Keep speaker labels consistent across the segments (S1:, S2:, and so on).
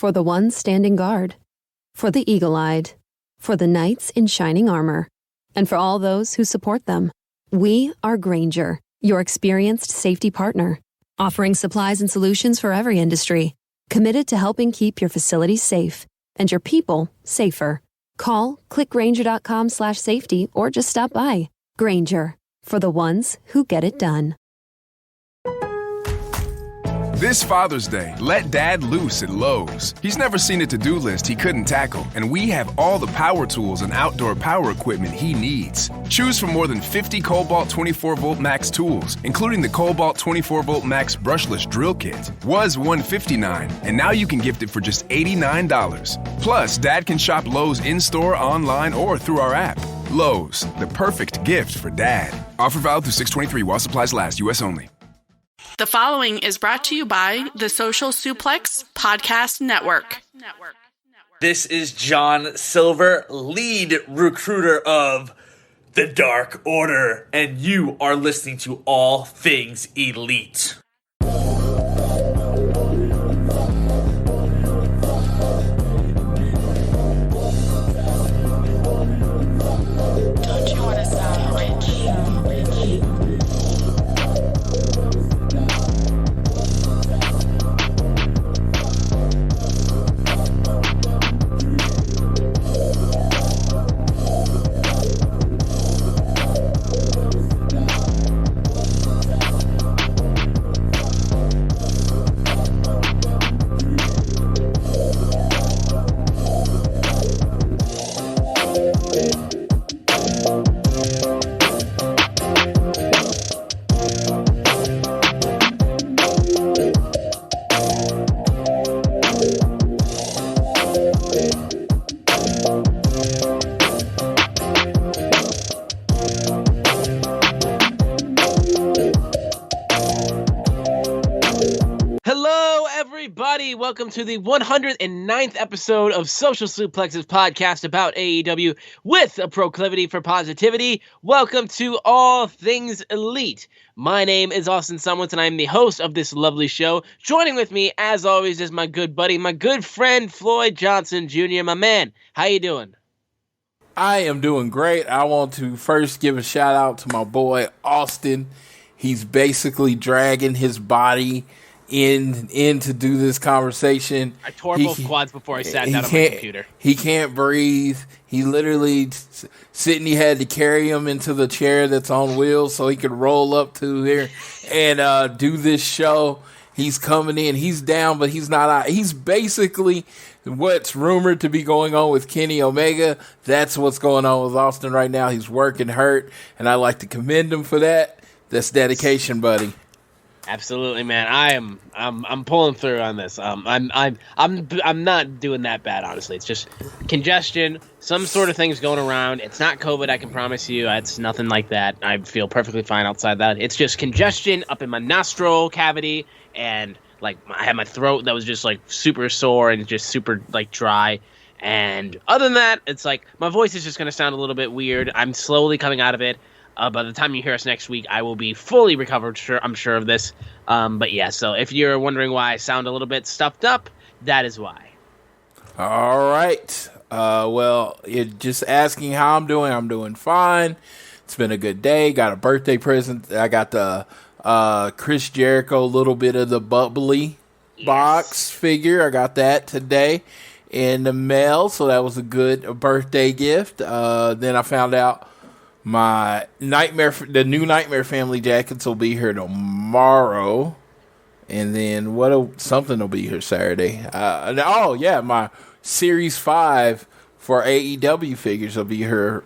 S1: For the ones standing guard, for the eagle-eyed, for the knights in shining armor, and for all those who support them. We are Grainger, your experienced safety partner, offering supplies and solutions for every industry, committed to helping keep your facilities safe and your people safer. Call, clickgrainger.com/safety, or just stop by. Grainger, for the ones who get it done.
S2: This Father's Day, let Dad loose at Lowe's. He's never seen a to-do list he couldn't tackle, and we have all the power tools and outdoor power equipment he needs. Choose from more than 50 Cobalt 24-volt Max tools, including the Cobalt 24-volt Max brushless drill kit. Was $159, and now you can gift it for just $89. Plus, Dad can shop Lowe's in-store, online, or through our app. Lowe's, the perfect gift for Dad. Offer valid through 6/23 while supplies last. U.S. only.
S3: The following is brought to you by the Social Suplex Podcast Network.
S4: This is John Silver, lead recruiter of the Dark Order, and you are listening to All Things Elite.
S5: Welcome to the 109th episode of Social Suplex's podcast about AEW with a proclivity for positivity. Welcome to All Things Elite. My name is Austin Sumwitz, and I'm the host of this lovely show. Joining with me, as always, is my good buddy, my good friend, Floyd Johnson Jr. My man, how you doing?
S6: I am doing great. I want to first give a shout out to my boy, Austin. He's basically dragging his body in to do this conversation.
S5: I tore both quads before I sat down on my computer.
S6: He can't breathe. He literally, Sydney had to carry him into the chair that's on wheels so he could roll up to here and do this show. He's coming in. He's down, but he's not out. He's basically what's rumored to be going on with Kenny Omega. That's what's going on with Austin right now. He's working hurt, and I like to commend him for that. That's dedication, buddy.
S5: Absolutely, man. I'm pulling through on this. I'm not doing that bad, honestly. It's just congestion, some sort of things going around. It's not COVID, I can promise you. It's nothing like that. I feel perfectly fine outside that. It's just congestion up in my nostril cavity, and like I had my throat that was just like super sore and just super like dry. And other than that, it's like my voice is just going to sound a little bit weird. I'm slowly coming out of it. By the time you hear us next week, I will be fully recovered, I'm sure of this. But yeah, so if you're wondering why I sound a little bit stuffed up, that is why.
S6: All right. Well, you're just asking how I'm doing. I'm doing fine. It's been a good day. Got a birthday present. I got the Chris Jericho little bit of the bubbly box figure. I got that today in the mail, so that was a good birthday gift. Then I found out the new Nightmare Family jackets will be here tomorrow, and then something will be here Saturday. My Series 5 for AEW figures will be here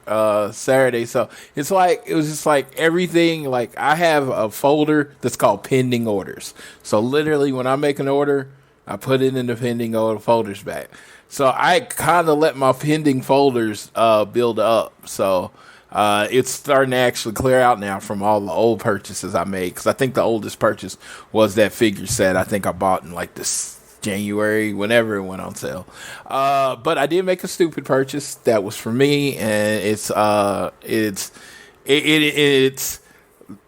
S6: Saturday. So it was just like everything. Like I have a folder that's called pending orders. So literally, when I make an order, I put it in the pending order folders back. So I kind of let my pending folders build up. So. It's starting to actually clear out now from all the old purchases I made, because I think the oldest purchase was that figure set I think I bought in like this January, whenever it went on sale. But I did make a stupid purchase that was for me, and it's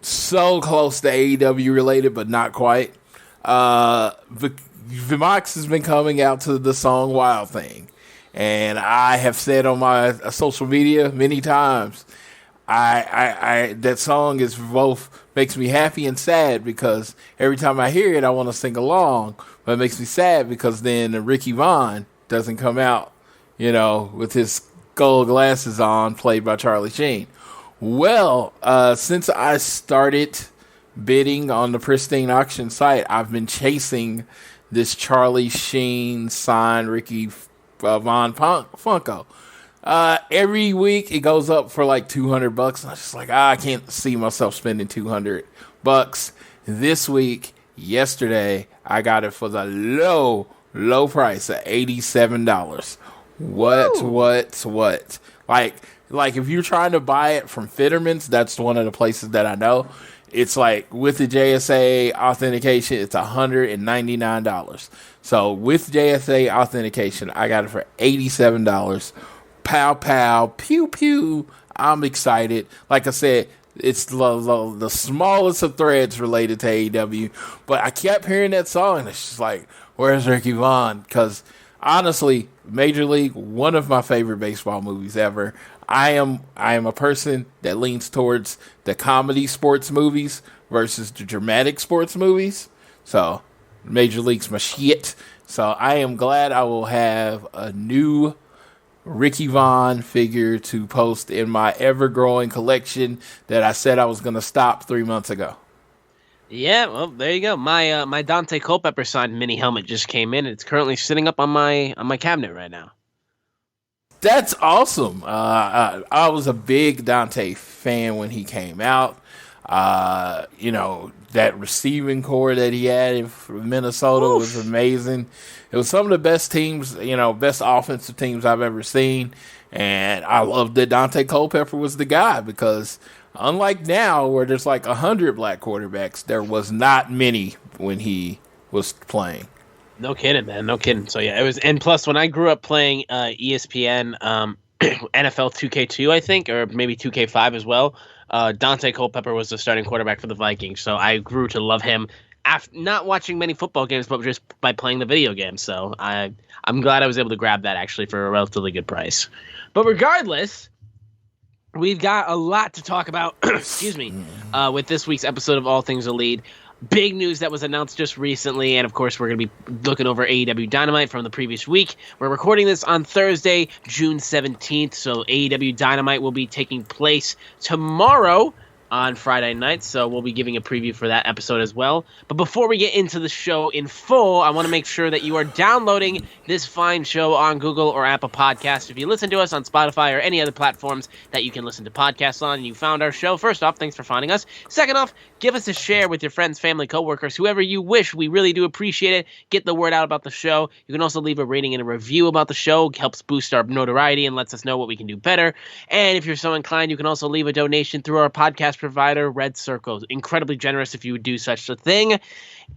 S6: so close to AEW related, but not quite. Mox has been coming out to the song Wild Thing. And I have said on my social media many times, I that song is both makes me happy and sad because every time I hear it, I want to sing along. But it makes me sad because then Ricky Vaughn doesn't come out, with his gold glasses on, played by Charlie Sheen. Well, since I started bidding on the Pristine auction site, I've been chasing this Charlie Sheen signed Ricky Vaughn Funko. Every week it goes up for like $200. And I'm just like, I can't see myself spending $200. This week, yesterday, I got it for the low price of $87. What? Like if you're trying to buy it from Fitterman's, that's one of the places that I know. It's like with the JSA authentication, it's $199. So with JSA authentication, I got it for $87. Pow, pow, pew, pew. I'm excited. Like I said, it's the smallest of threads related to AEW. But I kept hearing that song, and it's just like, where's Ricky Vaughn? Because honestly, Major League, one of my favorite baseball movies ever. I am a person that leans towards the comedy sports movies versus the dramatic sports movies. So Major League's my shit. So I am glad I will have a new Ricky Vaughn figure to post in my ever-growing collection that I said I was going to stop 3 months ago.
S5: Yeah, well, there you go. My Dante Culpepper signed mini helmet just came in, and it's currently sitting up on my cabinet right now.
S6: That's awesome. I was a big Dante fan when he came out. That receiving core that he had in Minnesota was amazing. It was some of the best teams, best offensive teams I've ever seen. And I love that Dante Culpepper was the guy because unlike now where there's like 100 black quarterbacks, there was not many when he was playing.
S5: No kidding, man. No kidding. So yeah, it was. And plus, when I grew up playing ESPN NFL 2K2, I think, or maybe 2K5 as well, Dante Culpepper was the starting quarterback for the Vikings. So I grew to love him. Not watching many football games, but just by playing the video game. So I'm glad I was able to grab that actually for a relatively good price. But regardless, we've got a lot to talk about. Excuse me, with this week's episode of All Things Elite. Big news that was announced just recently, and of course we're going to be looking over AEW Dynamite from the previous week. We're recording this on Thursday, June 17th, so AEW Dynamite will be taking place tomorrow on Friday night, so we'll be giving a preview for that episode as well. But before we get into the show in full, I want to make sure that you are downloading this fine show on Google or Apple Podcasts. If you listen to us on Spotify or any other platforms that you can listen to podcasts on and you found our show, first off, thanks for finding us. Second off, give us a share with your friends, family, coworkers, whoever you wish. We really do appreciate it. Get the word out about the show. You can also leave a rating and a review about the show. It helps boost our notoriety and lets us know what we can do better. And if you're so inclined, you can also leave a donation through our podcast provider, Red Circle. Incredibly generous if you would do such a thing.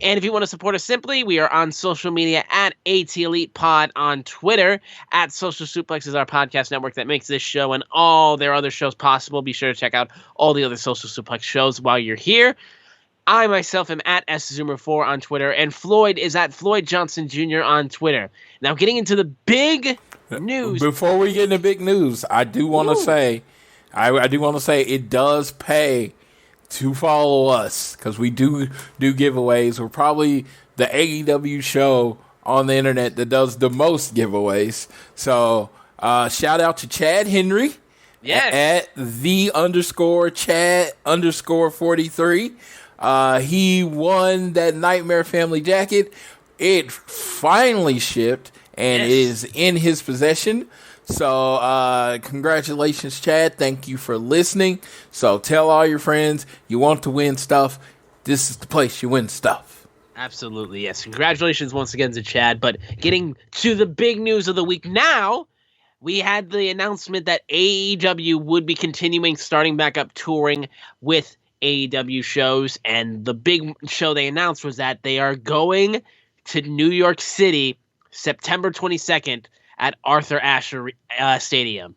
S5: And if you want to support us simply, we are on social media at ATElitePod on Twitter. At Social Suplex is our podcast network that makes this show and all their other shows possible. Be sure to check out all the other Social Suplex shows while you're here. I myself am at SZoomer4 on Twitter, and Floyd is at Floyd Johnson Jr. on Twitter. Now, getting into the big news.
S6: Before we get into big news, I do want to say, it does pay to follow us because we do giveaways. We're probably the AEW show on the internet that does the most giveaways. So shout out to Chad Henry.
S5: Yes.
S6: At _Chad_43. He won that Nightmare Family jacket. It finally shipped and is in his possession. So, congratulations, Chad. Thank you for listening. So, tell all your friends you want to win stuff. This is the place you win stuff.
S5: Absolutely, yes. Congratulations once again to Chad. But getting to the big news of the week now, we had the announcement that AEW would be starting back up touring with AEW shows. And the big show they announced was that they are going to New York City September 22nd at Arthur Ashe Stadium.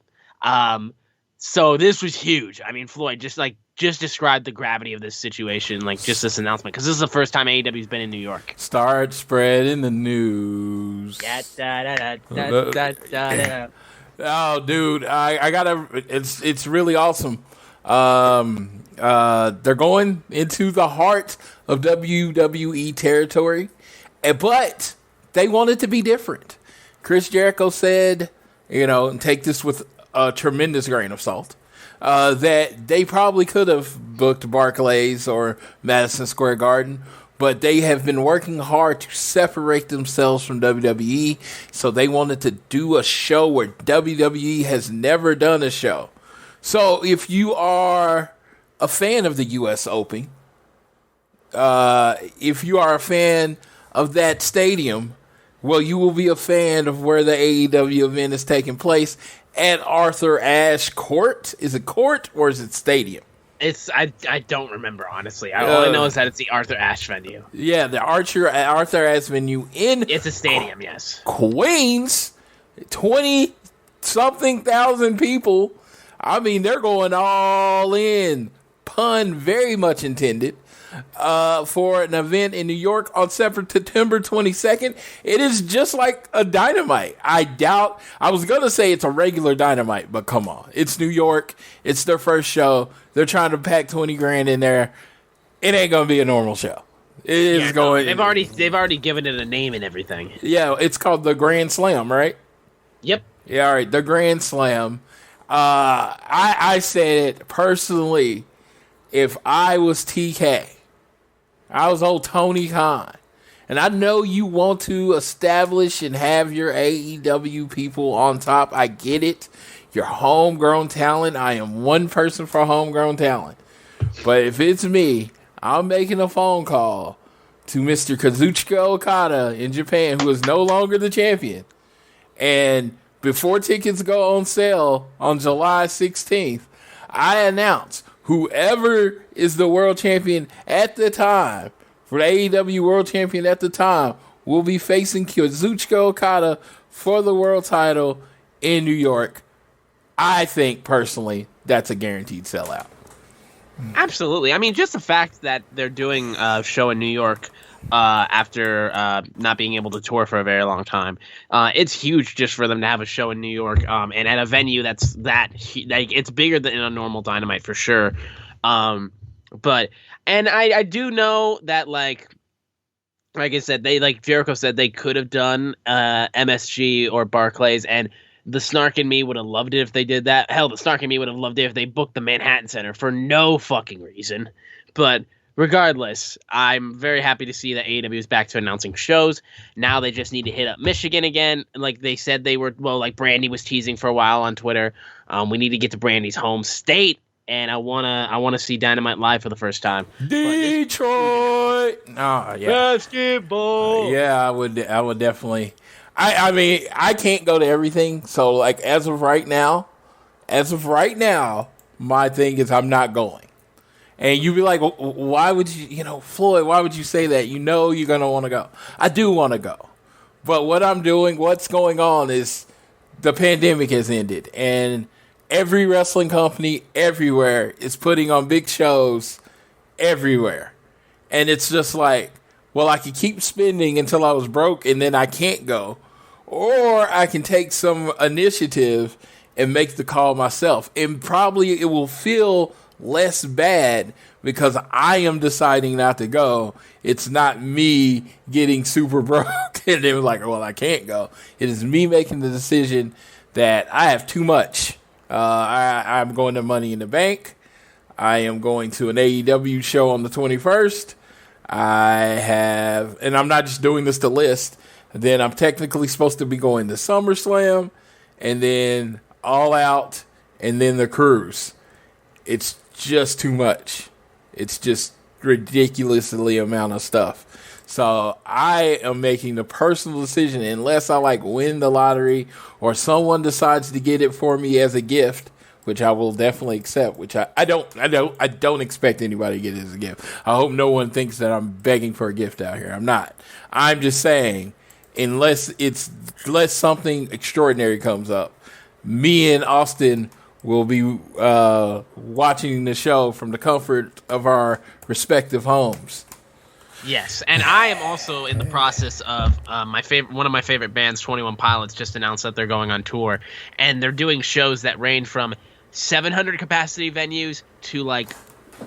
S5: So this was huge. I mean, Floyd, just like just describe the gravity of this situation, like just this announcement, because this is the first time AEW's been in New York.
S6: Start spreading the news. Oh, dude, I gotta. It's really awesome. They're going into the heart of WWE territory, but they want it to be different. Chris Jericho said, and take this with a tremendous grain of salt, that they probably could have booked Barclays or Madison Square Garden, but they have been working hard to separate themselves from WWE, so they wanted to do a show where WWE has never done a show. So if you are a fan of the U.S. Open, if you are a fan of that stadium, well, you will be a fan of where the AEW event is taking place at Arthur Ashe Court. Is it court or is it stadium?
S5: I don't remember, honestly. All I know is that it's the Arthur Ashe venue.
S6: Yeah, the Arthur Ashe venue it's
S5: a stadium, yes.
S6: Queens, 20-something thousand people. I mean, they're going all in, pun very much intended, for an event in New York on September 22nd. It is just like a Dynamite. I was going to say it's a regular Dynamite, but come on. It's New York. It's their first show. They're trying to pack 20 grand in there. It ain't going to be a normal show. They've already given it a name and everything. Yeah, it's called the Grand Slam, right?
S5: Yep.
S6: Yeah, all right, the Grand Slam. I said it personally, if I was TK, I was old Tony Khan, and I know you want to establish and have your AEW people on top. I get it. You're homegrown talent. I am one person for homegrown talent. But if it's me, I'm making a phone call to Mr. Kazuchika Okada in Japan, who is no longer the champion. And before tickets go on sale on July 16th, I announce whoever is the world champion at the time, for the AEW world champion at the time, will be facing Kazuchika Okada for the world title in New York. I think, personally, that's a guaranteed sellout.
S5: Absolutely. I mean, just the fact that they're doing a show in New York after not being able to tour for a very long time, it's huge just for them to have a show in New York and at a venue that's it's bigger than a normal Dynamite for sure. But I do know that like I said, Jericho said they could have done MSG or Barclays, and the snark in me would have loved it if they did that. Hell, the snark in me would have loved it if they booked the Manhattan Center for no fucking reason. But regardless, I'm very happy to see that AEW is back to announcing shows. Now they just need to hit up Michigan again. Like they said they were, like Brandy was teasing for a while on Twitter. We need to get to Brandy's home state, and I wanna see Dynamite live for the first time.
S6: Detroit.
S5: Basketball.
S6: I would definitely. I mean, I can't go to everything. So, like, as of right now, my thing is I'm not going. And you'd be like, why would you, Floyd, why would you say that? You're going to want to go. I do want to go. But what's going on is the pandemic has ended. And every wrestling company everywhere is putting on big shows everywhere. And it's just like, well, I could keep spending until I was broke and then I can't go. Or I can take some initiative and make the call myself. And probably it will feel less bad because I am deciding not to go. It's not me getting super broke and they were like, well, I can't go. It is me making the decision that I have too much. I'm going to Money in the Bank. I am going to an AEW show on the 21st. And I'm not just doing this to list. Then I'm technically supposed to be going to SummerSlam and then All Out and then the cruise. It's just too much. It's just ridiculously amount of stuff. So I am making the personal decision, unless I win the lottery or someone decides to get it for me as a gift, which I will definitely accept, which I don't expect anybody to get it as a gift. I hope no one thinks that I'm begging for a gift out here. I'm not. I'm just saying, unless something extraordinary comes up, me and Austin we'll be watching the show from the comfort of our respective homes.
S5: Yes, and I am also in the process of one of my favorite bands, 21 Pilots, just announced that they're going on tour, and they're doing shows that range from 700 capacity venues to like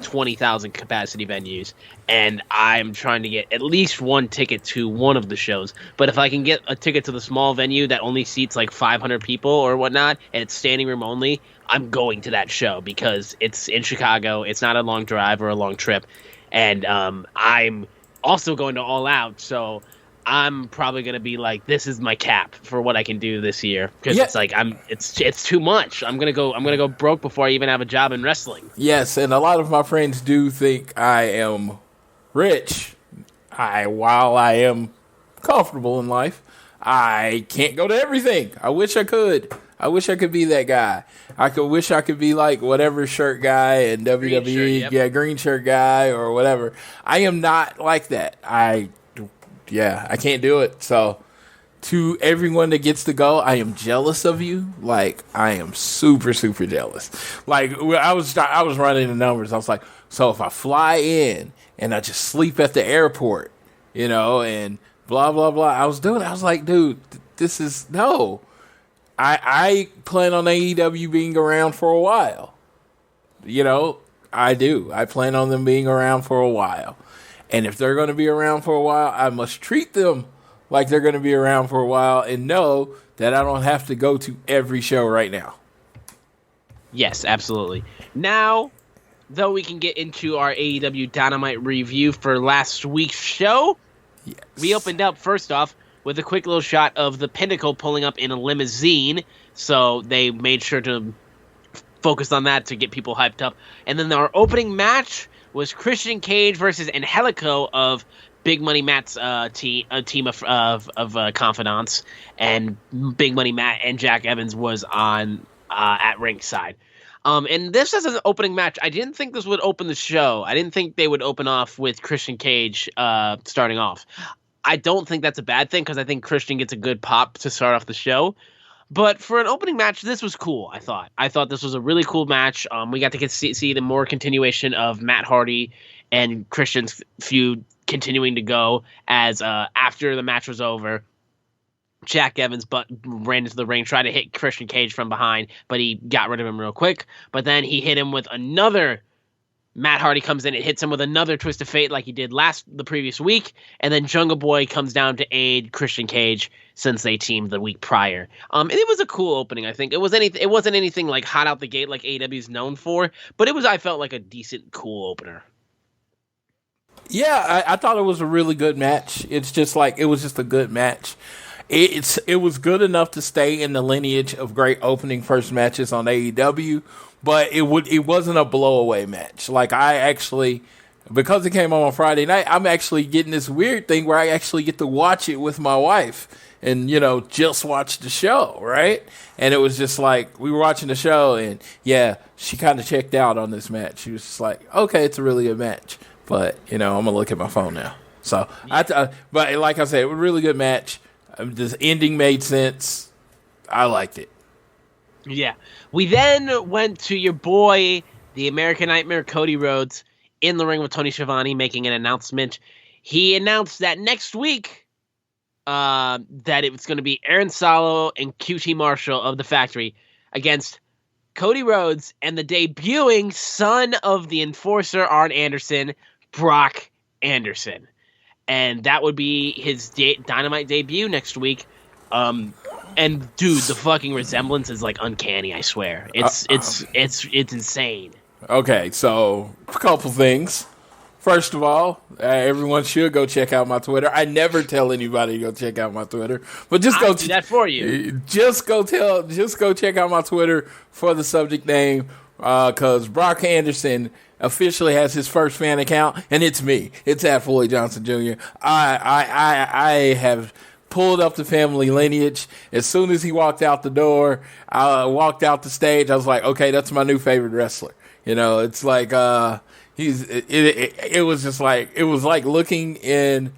S5: 20,000 capacity venues, and I'm trying to get at least one ticket to one of the shows. But if I can get a ticket to the small venue that only seats like 500 people or whatnot, and it's standing room only, I'm going to that show because it's in Chicago. It's not a long drive or a long trip, and I'm also going to All Out, so I'm probably going to be like, this is my cap for what I can do this year, because it's like it's too much. I'm going to go broke before I even have a job in wrestling.
S6: Yes, and a lot of my friends do think I am rich. While I am comfortable in life, I can't go to everything. I wish I could. I wish I could be that guy. Wish I could be like whatever shirt guy in WWE, green shirt guy or whatever. I am not like that. I can't do it. So to everyone that gets to go, I am jealous of you. Like, I am super, super jealous. Like, I was running the numbers. I was like, so if I fly in and I just sleep at the airport, and blah, blah, blah. I was like, dude, this is no. I plan on AEW being around for a while. I do. I plan on them being around for a while. And if they're going to be around for a while, I must treat them like they're going to be around for a while and know that I don't have to go to every show right now.
S5: Yes, absolutely. Now, though, we can get into our AEW Dynamite review for last week's show.
S6: Yes.
S5: We opened up, first off, with a quick little shot of the Pinnacle pulling up in a limousine. So they made sure to focus on that to get people hyped up. And then our opening match was Christian Cage versus Angelico of Big Money Matt's team of confidants. And Big Money Matt and Jack Evans was on at ringside. And this is an opening match. I didn't think this would open the show. I didn't think they would open off with Christian Cage starting off. I don't think that's a bad thing because I think Christian gets a good pop to start off the show. But for an opening match, this was cool, I thought. I thought this was a really cool match. We got to see the more continuation of Matt Hardy and Christian's feud continuing to go as after the match was over, Jack Evans ran into the ring, tried to hit Christian Cage from behind, but he got rid of him real quick. But then he hit him with another. Matt Hardy comes in and hits him with another twist of fate like he did the previous week, and then Jungle Boy comes down to aid Christian Cage since they teamed the week prior. And it was a cool opening, I think. It wasn't anything like hot out the gate like AEW is known for, but I felt like a decent, cool opener.
S6: Yeah, I thought it was a really good match. It's just like, it was just a good match. It was good enough to stay in the lineage of great opening first matches on AEW, but it wasn't a blowaway match. Like, I actually, because it came on Friday night, I'm actually getting this weird thing where I actually get to watch it with my wife and, just watch the show, right? And it was just like, we were watching the show and, yeah, she kind of checked out on this match. She was just like, okay, it's a really good match, but, I'm going to look at my phone now. So, but like I said, it was a really good match. This ending made sense. I liked it.
S5: Yeah. We then went to your boy, the American Nightmare, Cody Rhodes, in the ring with Tony Schiavone, making an announcement. He announced that next week that it was going to be Aaron Solo and QT Marshall of the Factory against Cody Rhodes and the debuting son of the Enforcer, Arn Anderson, Brock Anderson. And that would be his Dynamite debut next week. And dude, the fucking resemblance is like uncanny. I swear, it's insane.
S6: Okay, so a couple things. First of all, everyone should go check out my Twitter. I never tell anybody to go check out my Twitter, but just go
S5: do that for you.
S6: Just go check out my Twitter for the subject name, because Brock Anderson officially has his first fan account, and it's me. It's at Floyd Johnson Jr. I have pulled up the family lineage. As soon as he walked out the door, I walked out the stage. I was like, okay, that's my new favorite wrestler. It's like it was just like, it was like looking in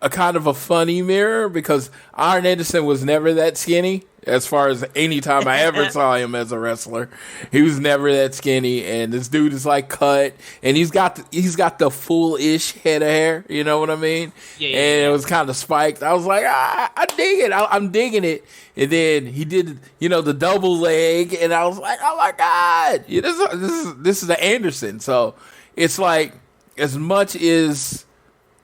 S6: a kind of a funny mirror because Arn Anderson was never that skinny. As far as any time I ever saw him as a wrestler, he was never that skinny. And this dude is like cut, and he's got the full-ish head of hair. You know what I mean? Yeah. And it was kind of spiked. I was like, I dig it. I'm digging it. And then he did, the double leg, and I was like, oh my god, this is the Anderson. So it's like as much as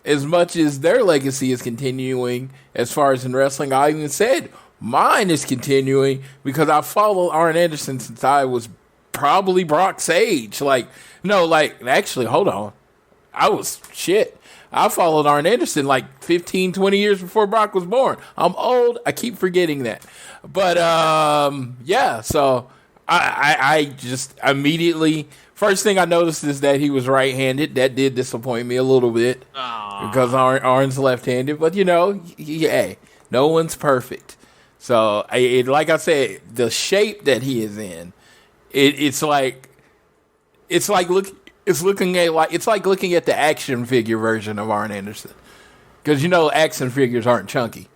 S6: their legacy is continuing as far as in wrestling, I even said mine is continuing because I followed Arn Anderson since I was probably Brock's age. Actually, hold on. I followed Arn Anderson like 15, 20 years before Brock was born. I'm old. I keep forgetting that. But, so I just immediately, first thing I noticed is that he was right-handed. That did disappoint me a little bit because Arn's left-handed. But, no one's perfect. So, like I said, the shape that he is in, it's like looking at the action figure version of Arn Anderson, because action figures aren't chunky;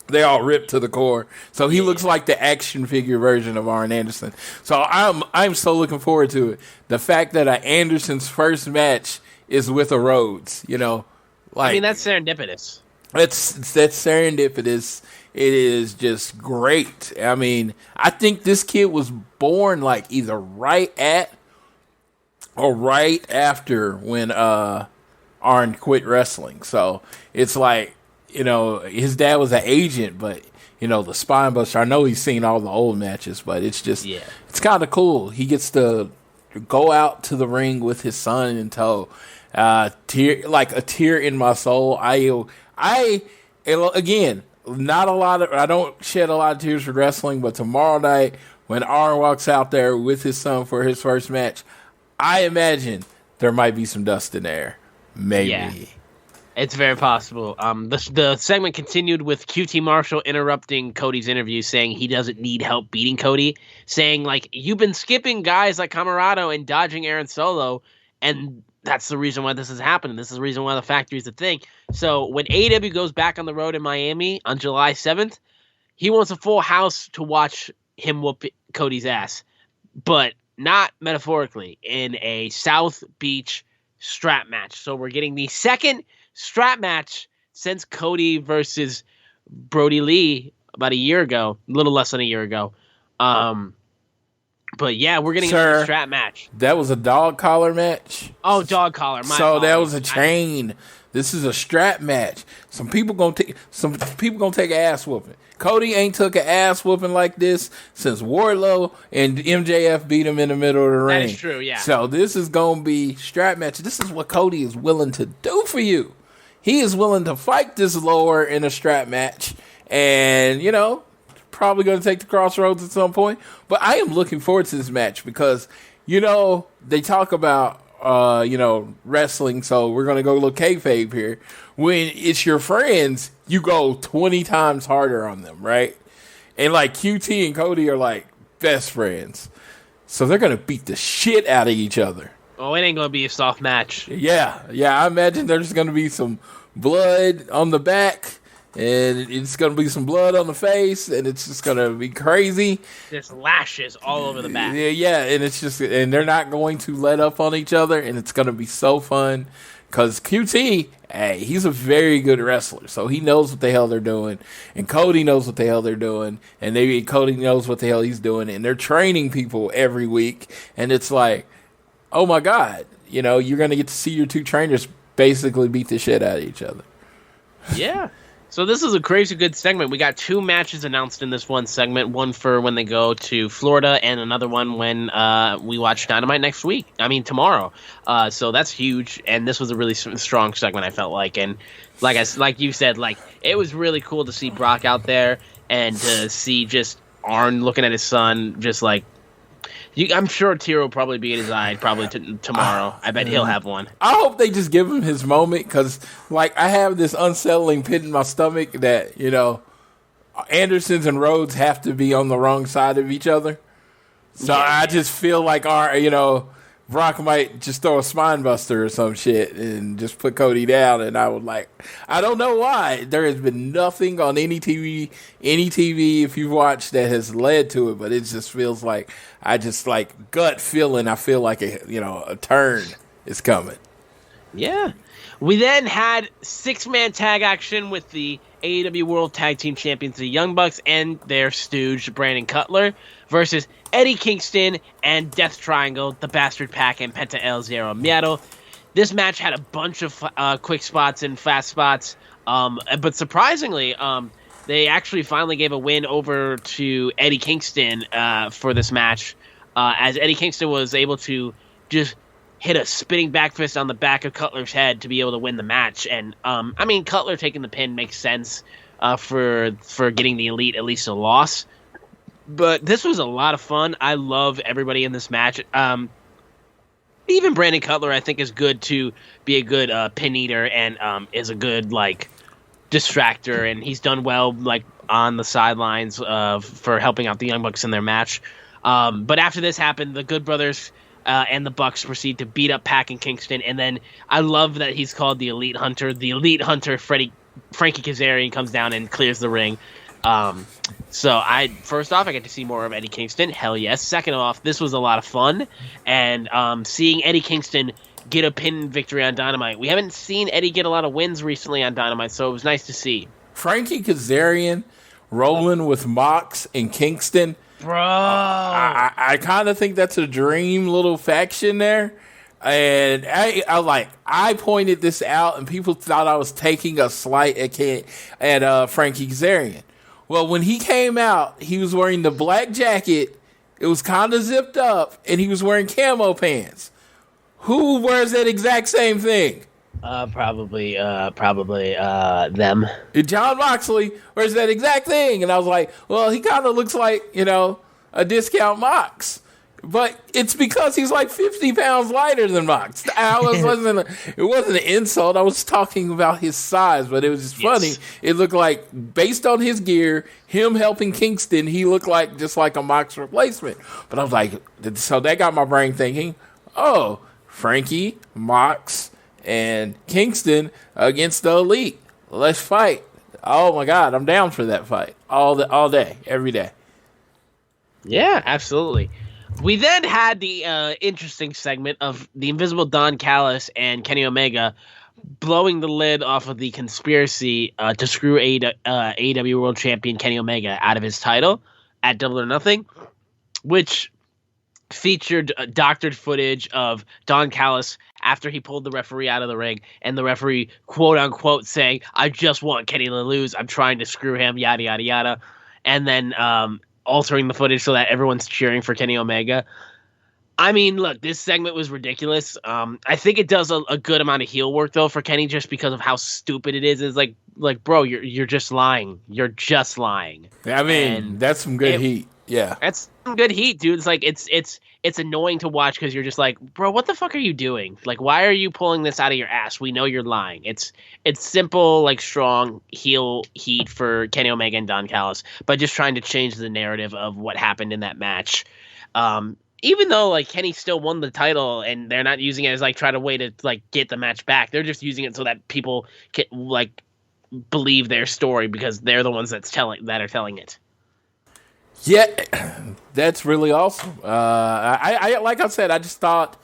S6: they all ripped to the core. So he looks like the action figure version of Arn Anderson. So I'm so looking forward to it. The fact that Anderson's first match is with a Rhodes, that's
S5: serendipitous.
S6: That's serendipitous. It is just great. I mean, I think this kid was born like either right at or right after when Arn quit wrestling. So it's like, his dad was an agent, but the spine buster. I know he's seen all the old matches, but it's just it's kind of cool. He gets to go out to the ring with his son in tow. A tear in my soul. Again, I don't shed a lot of tears for wrestling, but tomorrow night when Arn walks out there with his son for his first match, I imagine there might be some dust in there. Maybe.
S5: Yeah, it's very possible. The segment continued with QT Marshall interrupting Cody's interview, saying he doesn't need help beating Cody, saying, you've been skipping guys like Camarado and dodging Aaron Solo, and that's the reason why this is happening. This is the reason why the factory is a thing. So when AEW goes back on the road in Miami on July 7th, he wants a full house to watch him whoop Cody's ass. But not metaphorically, in a South Beach strap match. So we're getting the second strap match since Cody versus Brody Lee about a year ago, a little less than a year ago. But yeah, we're getting a strap match.
S6: That was a dog collar match?
S5: Oh, dog collar.
S6: That was a chain. This is a strap match. Some people gonna take an ass whooping. Cody ain't took an ass whooping like this since Wardlow and MJF beat him in the middle of the ring.
S5: That is true, yeah.
S6: So this is gonna be strap match. This is what Cody is willing to do for you. He is willing to fight this lower in a strap match, and probably going to take the Crossroads at some point. But I am looking forward to this match because, they talk about, wrestling, so we're going to go a little kayfabe here. When it's your friends, you go 20 times harder on them, right? And, QT and Cody are, best friends. So they're going to beat the shit out of each other.
S5: Oh, it ain't going to be a soft match.
S6: Yeah. I imagine there's going to be some blood on the back. And it's going to be some blood on the face, and it's just going to be crazy.
S5: There's lashes all over the back.
S6: Yeah, and they're not going to let up on each other, and it's going to be so fun. Because QT, he's a very good wrestler, so he knows what the hell they're doing. And Cody knows what the hell they're doing, and Cody knows what the hell he's doing. And they're training people every week, and it's like, oh my God, you're going to get to see your two trainers basically beat the shit out of each other.
S5: Yeah. So this is a crazy good segment. We got 2 matches announced in this one segment. One for when they go to Florida, and another one when we watch Dynamite tomorrow. So that's huge. And this was a really strong segment, I felt like. And like you said, it was really cool to see Brock out there and to see just Arn looking at his son, just I'm sure a tear will probably be in his eye tomorrow. I bet he'll have one.
S6: I hope they just give him his moment because, I have this unsettling pit in my stomach that, Andersons and Rhodes have to be on the wrong side of each other. So I just feel like Brock might just throw a spine buster or some shit and just put Cody down. And I would I don't know why. There has been nothing on any TV if you've watched that has led to it, but it just feels like gut feeling. I feel like a turn is coming.
S5: Yeah. We then had 6-man tag action with the AEW World Tag Team Champions, the Young Bucks, and their stooge, Brandon Cutler, versus Eddie Kingston and Death Triangle, the Bastard Pack, and Penta El Zero Miedo. This match had a bunch of quick spots and fast spots, but surprisingly, they actually finally gave a win over to Eddie Kingston for this match, as Eddie Kingston was able to just hit a spinning back fist on the back of Cutler's head to be able to win the match. And, Cutler taking the pin makes sense for getting the Elite at least a loss. But this was a lot of fun. I love everybody in this match. Even Brandon Cutler, I think, is good to be a good pin eater and is a good, distractor. And he's done well, on the sidelines for helping out the Young Bucks in their match. But after this happened, the Good Brothers and the Bucks proceed to beat up Pac and Kingston, and then I love that he's called the Elite Hunter. The Elite Hunter, Frankie Kazarian, comes down and clears the ring. First off, I get to see more of Eddie Kingston. Hell yes. Second off, this was a lot of fun, and seeing Eddie Kingston get a pin victory on Dynamite. We haven't seen Eddie get a lot of wins recently on Dynamite, so it was nice to see.
S6: Frankie Kazarian rolling with Mox and Kingston.
S5: Bro,
S6: I kind of think that's a dream little faction there, and I pointed this out, and people thought I was taking a slight at Frankie Kazarian. Well, when he came out, he was wearing the black jacket. It was kind of zipped up, and he was wearing camo pants. Who wears that exact same thing?
S5: Probably them.
S6: John Moxley wears that exact thing. And I was like, well, he kind of looks like, a discount Mox. But it's because he's 50 pounds lighter than Mox. It wasn't an insult. I was talking about his size, but it was just funny. It looked like, based on his gear, him helping Kingston, he looked just like a Mox replacement. But I was like, so that got my brain thinking, oh, Frankie, Mox, and Kingston against the Elite. Let's fight. Oh my God, I'm down for that fight. All day, every day.
S5: Yeah, absolutely. We then had the interesting segment of the Invisible Don Callis and Kenny Omega blowing the lid off of the conspiracy to screw AEW World Champion Kenny Omega out of his title at Double or Nothing, which featured doctored footage of Don Callis after he pulled the referee out of the ring, and the referee, quote unquote, saying, "I just want Kenny to lose. I'm trying to screw him, yada, yada, yada." And then altering the footage so that everyone's cheering for Kenny Omega. I mean, look, this segment was ridiculous. I think it does a good amount of heel work, though, for Kenny, just because of how stupid it is. It's like, bro, you're just lying. You're just lying.
S6: I mean, that's some good heat. Yeah.
S5: That's some good heat, dude. It's it's annoying to watch because you're just like, bro, what the fuck are you doing? Why are you pulling this out of your ass? We know you're lying. It's simple, strong heel heat for Kenny Omega and Don Callis, but just trying to change the narrative of what happened in that match. Even though Kenny still won the title and they're not using it as try to way to get the match back. They're just using it so that people can believe their story because they're the ones that are telling it.
S6: Yeah, that's really awesome. I like I said, I just thought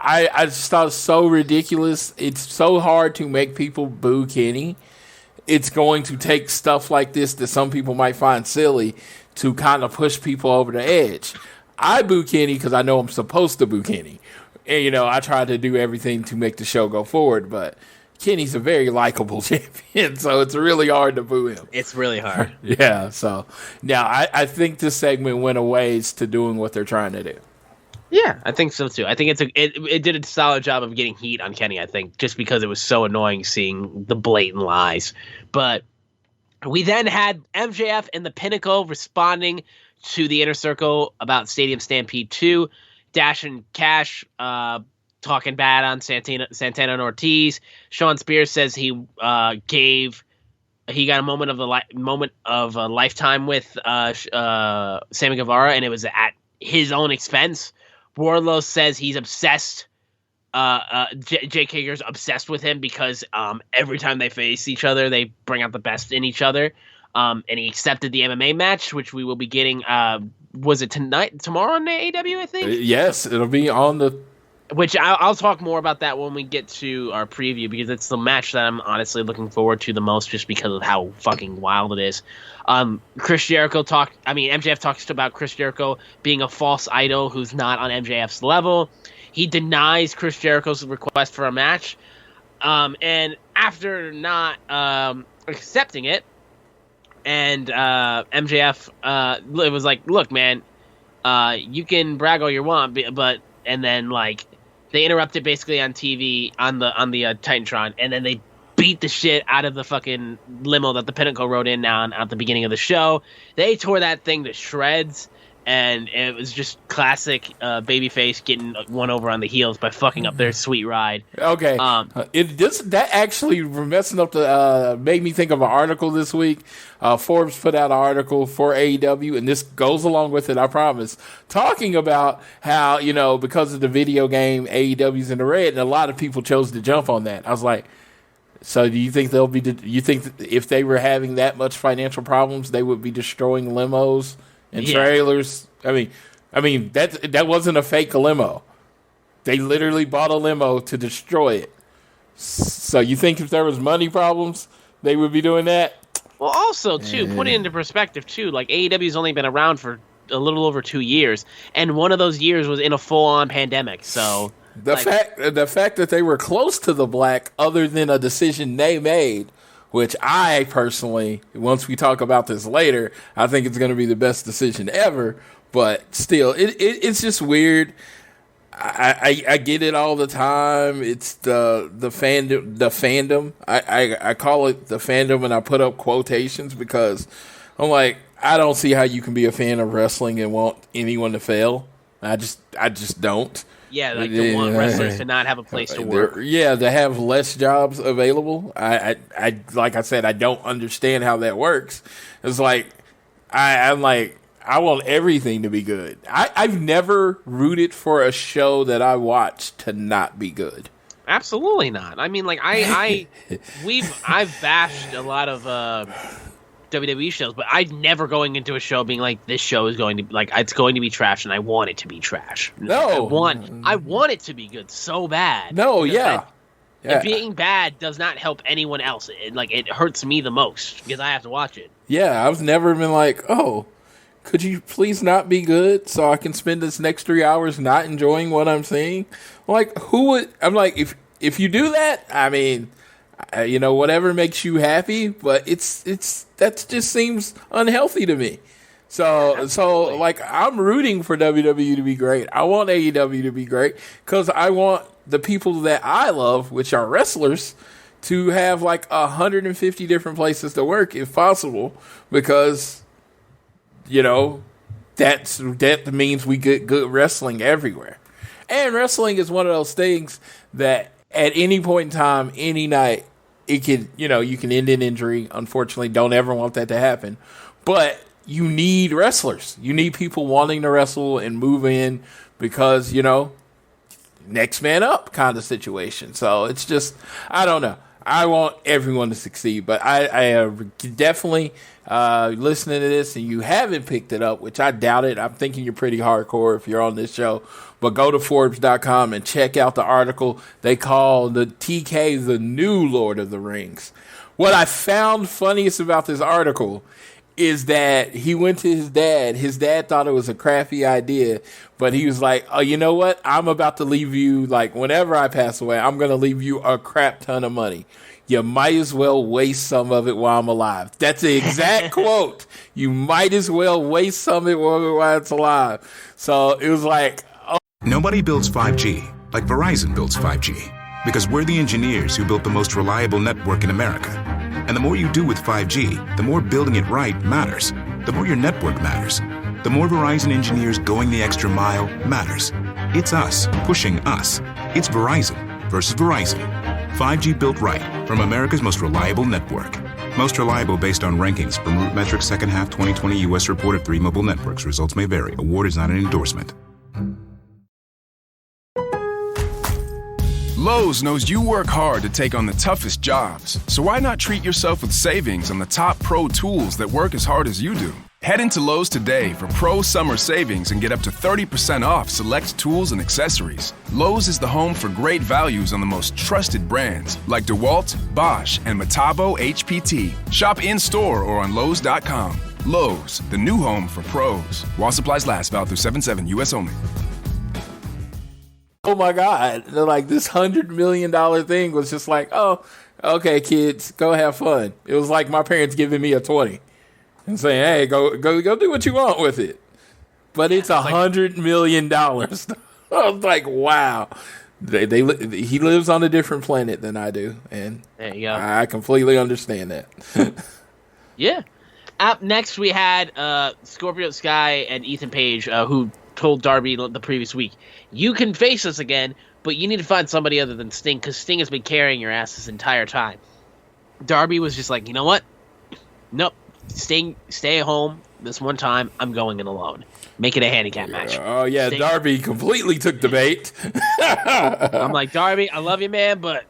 S6: it's so ridiculous. It's so hard to make people boo Kenny. It's going to take stuff like this that some people might find silly to kind of push people over the edge. I boo Kenny because I know I'm supposed to boo Kenny. And, I try to do everything to make the show go forward, but Kenny's a very likable champion, so it's really hard to boo him.
S5: It's really hard.
S6: Yeah, so now I think this segment went a ways to doing what they're trying to do.
S5: Yeah, I think so too. I think it did a solid job of getting heat on Kenny, I think, just because it was so annoying seeing the blatant lies. But we then had MJF and the Pinnacle responding to the Inner Circle about Stadium Stampede 2. Dash and Cash talking bad on Santana and Ortiz. Sean Spears says he got a moment of a lifetime with Sammy Guevara, and it was at his own expense, Wardlow says he's obsessed. Jake Hager's obsessed with him because every time they face each other, they bring out the best in each other. And he accepted the MMA match, which we will be getting. Was it tomorrow on the AEW, I think?
S6: Yes, it'll be on the...
S5: Which I'll talk more about that when we get to our preview, because it's the match that I'm honestly looking forward to the most just because of how fucking wild it is. MJF talks about Chris Jericho being a false idol who's not on MJF's level. He denies Chris Jericho's request for a match. And after not accepting it, and MJF it was like, look, man, you can brag all you want, but and then like they interrupted basically on TV on the Titantron, and then they beat the shit out of the fucking limo that the Pinnacle rode in now at the beginning of the show. They tore that thing to shreds. And it was just classic babyface getting one over on the heels by fucking up their sweet ride.
S6: Okay, that actually messing up made me think of an article this week. Forbes put out an article for AEW, and this goes along with it, I promise, talking about how, because of the video game, AEW's in the red, and a lot of people chose to jump on that. I was like, so do you think you think that if they were having that much financial problems, they would be destroying limos and trailers? I mean that wasn't a fake limo. They literally bought a limo to destroy it. So you think if there was money problems, they would be doing that?
S5: Well, also too, put it into perspective too. Like AEW's only been around for a little over 2 years, and one of those years was in a full-on pandemic. So the
S6: fact that they were close to the black, other than a decision they made, which I personally, once we talk about this later, I think it's going to be the best decision ever. But still, it's just weird. I get it all the time. It's the fandom. I call it the fandom, and I put up quotations because I'm like, I don't see how you can be a fan of wrestling and want anyone to fail. I just don't.
S5: Yeah, like to want wrestlers to not have a place to work.
S6: To have less jobs available. I like I said, I don't understand how that works. It's like I'm like, I want everything to be good. I've never rooted for a show that I watched to not be good.
S5: Absolutely not. I mean, like I've bashed a lot of WWE shows, but I'm never going into a show being like, this show is going to like, it's going to be trash, and I want it to be trash.
S6: No,
S5: I want it to be good so bad.
S6: No, yeah.
S5: And being bad does not help anyone else. It hurts me the most because I have to watch it.
S6: Yeah, I've never been like, oh, could you please not be good so I can spend this next 3 hours not enjoying what I'm seeing? Like, who would? I'm like, if you do that, I mean, whatever makes you happy, but that just seems unhealthy to me. So like, I'm rooting for WWE to be great. I want AEW to be great because I want the people that I love, which are wrestlers, to have like 150 different places to work if possible, because that means we get good wrestling everywhere. And wrestling is one of those things that at any point in time, any night, it could, you can end in injury. Unfortunately, don't ever want that to happen. But you need wrestlers. You need people wanting to wrestle and move in because, next man up kind of situation. So it's just, I don't know. I want everyone to succeed, but I definitely listening to this and you haven't picked it up, which I doubt it. I'm thinking you're pretty hardcore if you're on this show. But go to Forbes.com and check out the article. They call the TK the new Lord of the Rings. What I found funniest about this article is that he went to his dad. His dad thought it was a crappy idea, but he was like, oh, you know what? I'm about to leave you, like, whenever I pass away, I'm going to leave you a crap ton of money. You might as well waste some of it while I'm alive. That's the exact quote. You might as well waste some of it while it's alive. So it was like, oh.
S7: Nobody builds 5G like Verizon builds 5G, because we're the engineers who built the most reliable network in America. And the more you do with 5G, the more building it right matters. The more your network matters. The more Verizon engineers going the extra mile matters. It's us pushing us. It's Verizon versus Verizon. 5G built right from America's most reliable network. Most reliable based on rankings from RootMetrics second half 2020 U.S. report of 3 mobile networks. Results may vary. Award is not an endorsement.
S2: Lowe's knows you work hard to take on the toughest jobs, so why not treat yourself with savings on the top pro tools that work as hard as you do? Head into Lowe's today for pro summer savings and get up to 30% off select tools and accessories. Lowe's is the home for great values on the most trusted brands like DeWalt, Bosch, and Metabo HPT. Shop in-store or on Lowes.com. Lowe's, the new home for pros. While supplies last, valid through 7/7, U.S. only.
S6: Oh my God. They're like, this $100 million thing was just like, oh, okay, kids, go have fun. It was like my parents giving me a 20 and saying, hey, go do what you want with it. But it's $100 million. I was like, wow. He lives on a different planet than I do. And
S5: there you go.
S6: I completely understand that.
S5: Yeah. Up next, we had Scorpio Sky and Ethan Page, who told Darby the previous week, you can face us again, but you need to find somebody other than Sting, because Sting has been carrying your ass this entire time. Darby was just like, you know what? Nope. Sting, stay at home this one time. I'm going in alone. Make it a handicap match.
S6: Oh, yeah. Sting. Darby completely took the bait.
S5: I'm like, Darby, I love you, man, but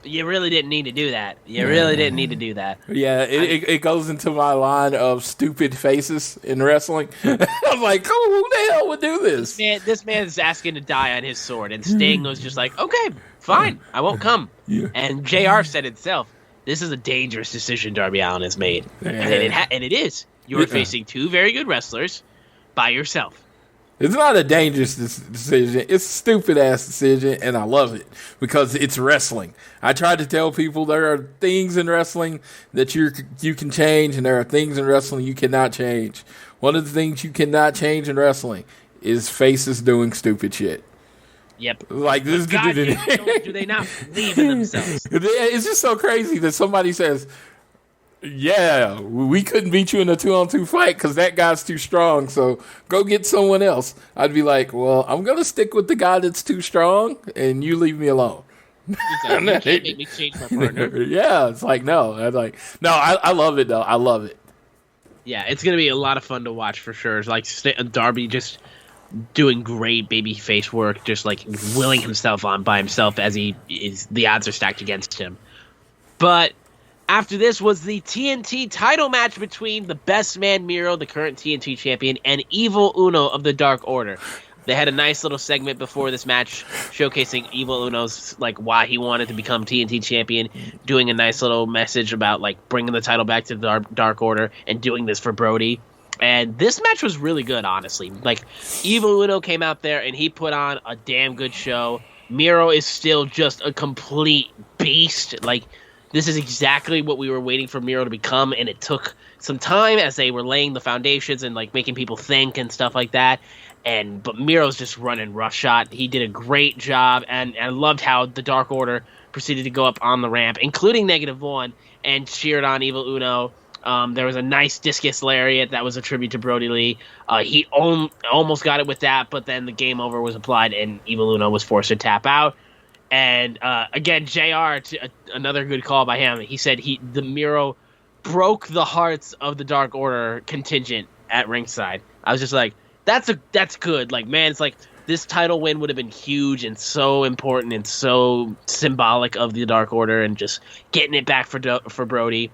S5: you really didn't need to do that. You really didn't need to do that.
S6: Yeah, it goes into my line of stupid faces in wrestling. I'm like, oh, who the hell would do this?
S5: This man is asking to die on his sword, and Sting was just like, okay, fine, I won't come. Yeah. And JR said itself, this is a dangerous decision Darby Allin has made. Yeah. And it is. You are facing two very good wrestlers by yourself.
S6: It's not a dangerous decision. It's a stupid-ass decision, and I love it because it's wrestling. I try to tell people there are things in wrestling that you can change, and there are things in wrestling you cannot change. One of the things you cannot change in wrestling is faces doing stupid shit.
S5: Yep.
S6: Like this.
S5: God, do they not believe in themselves?
S6: It's just so crazy that somebody says, yeah, we couldn't beat you in a 2-on-2 fight because that guy's too strong, so go get someone else. I'd be like, well, I'm going to stick with the guy that's too strong, and you leave me alone.
S5: You can't make me change my partner.
S6: Yeah, it's like, no. I love it, though. I love it.
S5: Yeah, it's going to be a lot of fun to watch for sure. It's like Darby just doing great baby face work, just like willing himself on by himself as the odds are stacked against him. But after this was the TNT title match between the best man Miro, the current TNT champion, and Evil Uno of the Dark Order. They had a nice little segment before this match showcasing Evil Uno's like why he wanted to become TNT champion, doing a nice little message about like bringing the title back to the Dark Order and doing this for Brody. And this match was really good, honestly. Like Evil Uno came out there and he put on a damn good show. Miro is still just a complete beast. Like, this is exactly what we were waiting for Miro to become, and it took some time as they were laying the foundations and like making people think and stuff like that. But Miro's just running roughshod. He did a great job, and I loved how the Dark Order proceeded to go up on the ramp, including -1, and cheered on Evil Uno. There was a nice discus lariat that was a tribute to Brody Lee. He almost got it with that, but then the game over was applied, and Evil Uno was forced to tap out. And again, JR, another good call by him. He said the Miro broke the hearts of the Dark Order contingent at ringside. I was just like, that's good. Like, man, it's like this title win would have been huge and so important and so symbolic of the Dark Order and just getting it back for Brody.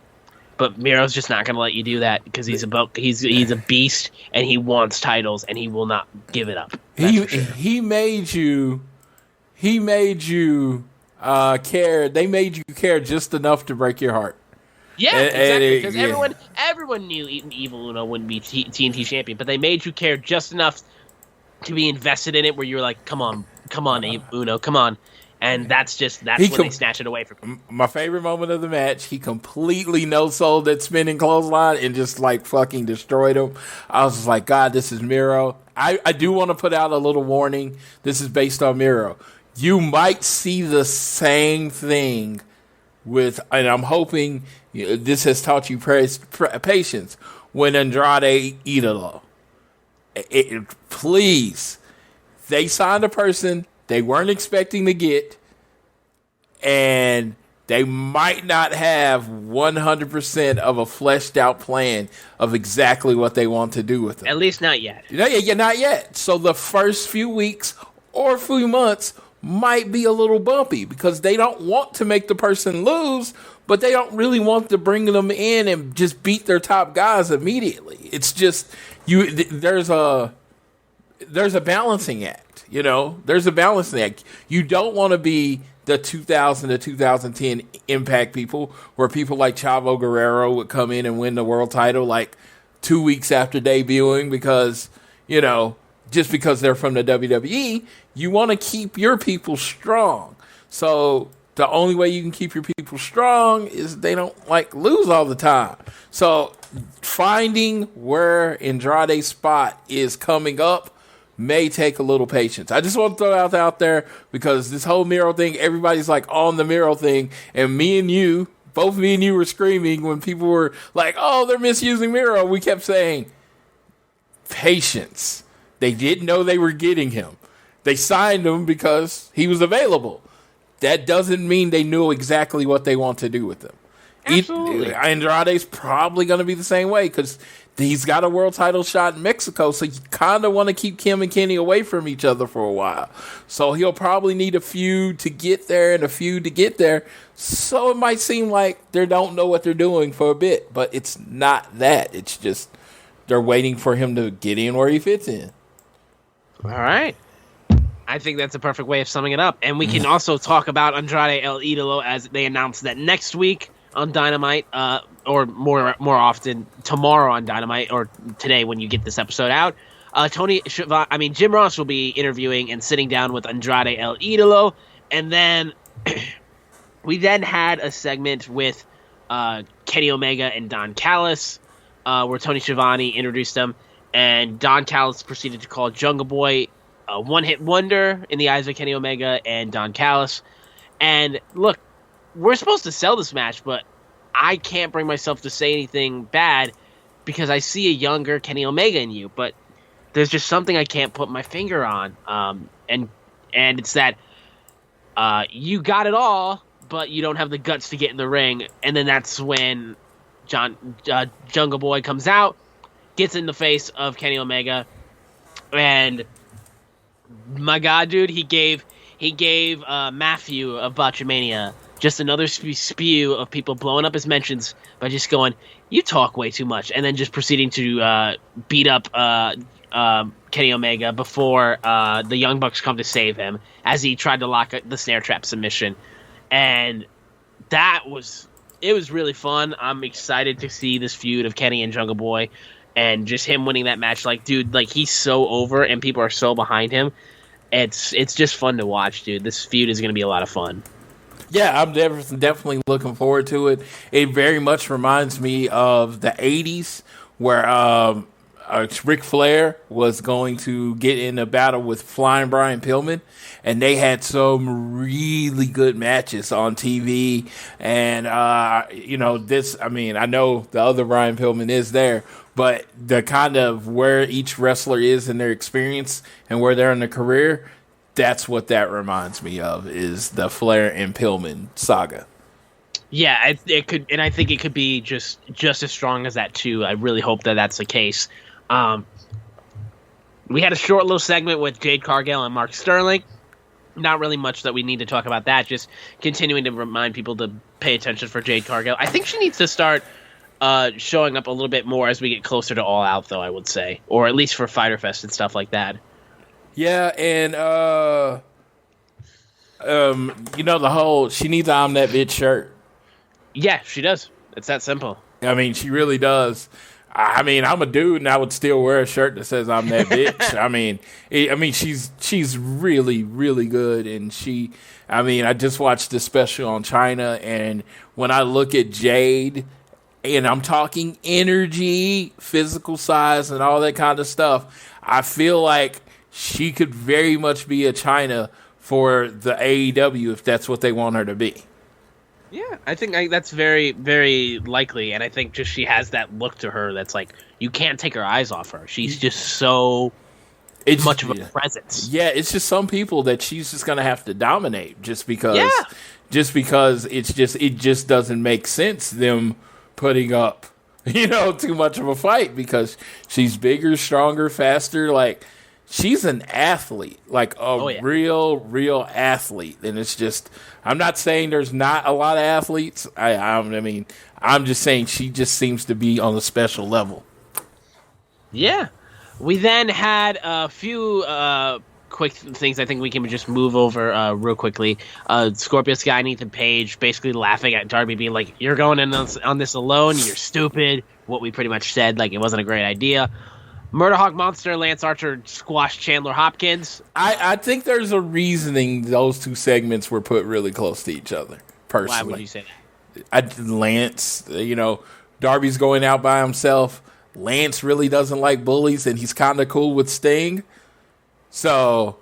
S5: But Miro's just not going to let you do that because he's a beast and he wants titles and he will not give it up.
S6: He made you care. They made you care just enough to break your heart.
S5: Yeah, exactly. Because everyone knew Evil Uno wouldn't be TNT champion, but they made you care just enough to be invested in it. Where you're like, come on, Uno, come on. And that's when they snatch it away from him.
S6: My favorite moment of the match, he completely no-sold that spinning clothesline and just like fucking destroyed him. I was just like, God, this is Miro. I do want to put out a little warning. This is based on Miro. You might see the same thing with, and I'm hoping this has taught you patience, when Andrade Idolo. Please, they signed a person they weren't expecting to get, and they might not have 100% of a fleshed out plan of exactly what they want to do with them.
S5: At least not yet.
S6: Yeah, not yet. So the first few weeks or few months might be a little bumpy because they don't want to make the person lose, but they don't really want to bring them in and just beat their top guys immediately. It's just there's a balancing act, There's a balancing act. You don't want to be the 2000 to 2010 Impact people where people like Chavo Guerrero would come in and win the world title like 2 weeks after debuting because, just because they're from the WWE. You want to keep your people strong. So the only way you can keep your people strong is they don't lose all the time. So finding where Andrade's spot is coming up may take a little patience. I just want to throw it out there because this whole Miro thing, everybody's on the Miro thing, and both me and you were screaming when people were like, oh, they're misusing Miro. We kept saying, patience. They didn't know they were getting him. They signed him because he was available. That doesn't mean they knew exactly what they want to do with him.
S5: Absolutely.
S6: Andrade's probably going to be the same way because he's got a world title shot in Mexico, so you kind of want to keep Kim and Kenny away from each other for a while. So he'll probably need a feud to get there and a feud to get there. So it might seem like they don't know what they're doing for a bit, but it's not that. It's just they're waiting for him to get in where he fits in.
S5: All right. I think that's a perfect way of summing it up. And we can also talk about Andrade El Idolo as they announced that next week on Dynamite, or more often tomorrow on Dynamite, or today when you get this episode out, Jim Ross will be interviewing and sitting down with Andrade El Idolo. And then we then had a segment with Kenny Omega and Don Callis, where Tony Schiavone introduced them. And Don Callis proceeded to call Jungle Boy a one-hit wonder in the eyes of Kenny Omega and Don Callis. And look, we're supposed to sell this match, but I can't bring myself to say anything bad because I see a younger Kenny Omega in you. But there's just something I can't put my finger on. And it's that you got it all, but you don't have the guts to get in the ring. And then that's when Jungle Boy comes out, gets in the face of Kenny Omega, and my God, dude, he gave Matthew of Botchamania just another spew of people blowing up his mentions by just going, "You talk way too much," and then just proceeding to beat up Kenny Omega before the Young Bucks come to save him as he tried to lock the snare trap submission, and it was really fun. I'm excited to see this feud of Kenny and Jungle Boy. And just him winning that match, dude, he's so over and people are so behind him. It's just fun to watch, dude. This feud is going to be a lot of fun.
S6: Yeah, I'm definitely looking forward to it. It very much reminds me of the 80s where Ric Flair was going to get in a battle with Flying Brian Pillman, and they had some really good matches on TV. And, I know the other Brian Pillman is there, but the kind of where each wrestler is in their experience and where they're in their career, that's what that reminds me of, is the Flair and Pillman saga.
S5: Yeah, it could, and I think it could be just as strong as that too. I really hope that that's the case. We had a short little segment with Jade Cargill and Mark Sterling. Not really much that we need to talk about that. Just continuing to remind people to pay attention for Jade Cargill. I think she needs to start showing up a little bit more as we get closer to All Out, though, I would say. Or at least for Fyter Fest and stuff like that.
S6: Yeah, and, the whole, she needs an I'm That Bitch shirt. Yeah,
S5: she does. It's that simple.
S6: I mean, she really does. I mean, I'm a dude, and I would still wear a shirt that says "I'm that bitch." she's really, really good, and I just watched this special on China, and when I look at Jade, and I'm talking energy, physical size, and all that kind of stuff, I feel like she could very much be a China for the AEW if that's what they want her to be.
S5: Yeah, I think that's very, very likely, and I think just she has that look to her that's you can't take your eyes off her. She's just so much of a presence.
S6: Yeah, it's just some people that she's just gonna have to dominate just because it just doesn't make sense them putting up too much of a fight because she's bigger, stronger, faster. she's an athlete, like a real athlete. And it's just, I'm not saying there's not a lot of athletes. I mean, I'm just saying she just seems to be on a special level.
S5: Yeah. We then had a few quick things I think we can just move over real quickly. Scorpio Sky and Ethan Page basically laughing at Darby, being like, you're going in on this alone, you're stupid. What we pretty much said, like, it wasn't a great idea. Murder Hawk Monster, Lance Archer squashed Chandler Hopkins.
S6: I think there's a reasoning those two segments were put really close to each other, personally.
S5: Why would you say that?
S6: Lance, Darby's going out by himself. Lance really doesn't like bullies, and he's kind of cool with Sting. So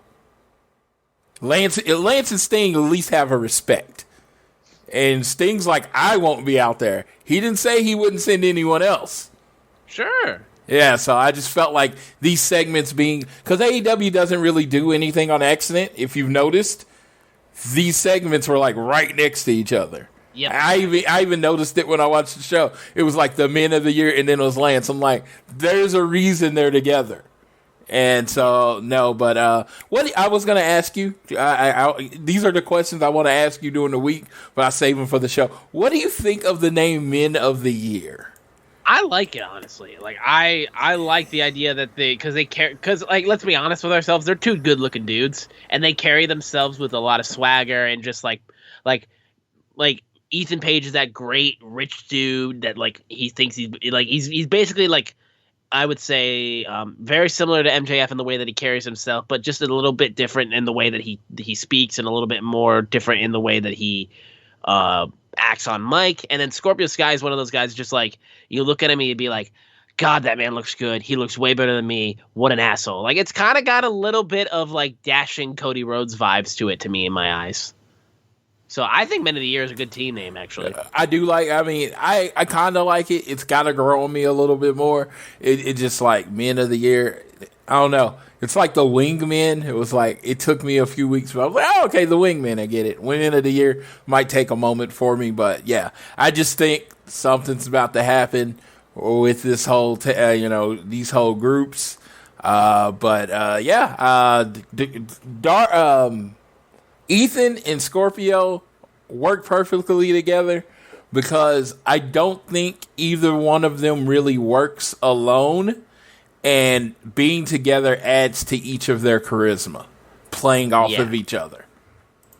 S6: Lance and Sting at least have a respect. And Sting's like, I won't be out there. He didn't say he wouldn't send anyone else.
S5: Sure.
S6: Yeah, so I just felt like these segments being, because AEW doesn't really do anything on accident, if you've noticed. These segments were like right next to each other.
S5: Yep.
S6: I even noticed it when I watched the show. It was like the Men of the Year, and then it was Lance. I'm like, there's a reason they're together. And so, no, but what I was going to ask you, these are the questions I want to ask you during the week, but I save them for the show. What do you think of the name Men of the Year?
S5: I like it, honestly. Like, I like the idea that because like, let's be honest with ourselves, they're two good-looking dudes, and they carry themselves with a lot of swagger, and just like Ethan Page is that great rich dude that, like, he thinks he's basically, like, I would say very similar to MJF in the way that he carries himself, but just a little bit different in the way that he speaks, and a little bit more different in the way that he acts on mic. And then Scorpio Sky is one of those guys, just like, you look at him and you'd be like, God, that man looks good. He looks way better than me. What an asshole. Like, it's kind of got a little bit of, like, dashing Cody Rhodes vibes to it, to me, in my eyes. So I think Men of the Year is a good team name, actually.
S6: I do like, I kind of like it. It's got to grow on me a little bit more. It just like Men of the Year. I don't know. It's like the Wingmen. It was like, it took me a few weeks, but I was like, oh, okay, the Wingmen, I get it. Men of the Year might take a moment for me, but yeah, I just think something's about to happen with this whole, these whole groups. Ethan and Scorpio work perfectly together because I don't think either one of them really works alone, and being together adds to each of their charisma, playing off of each other.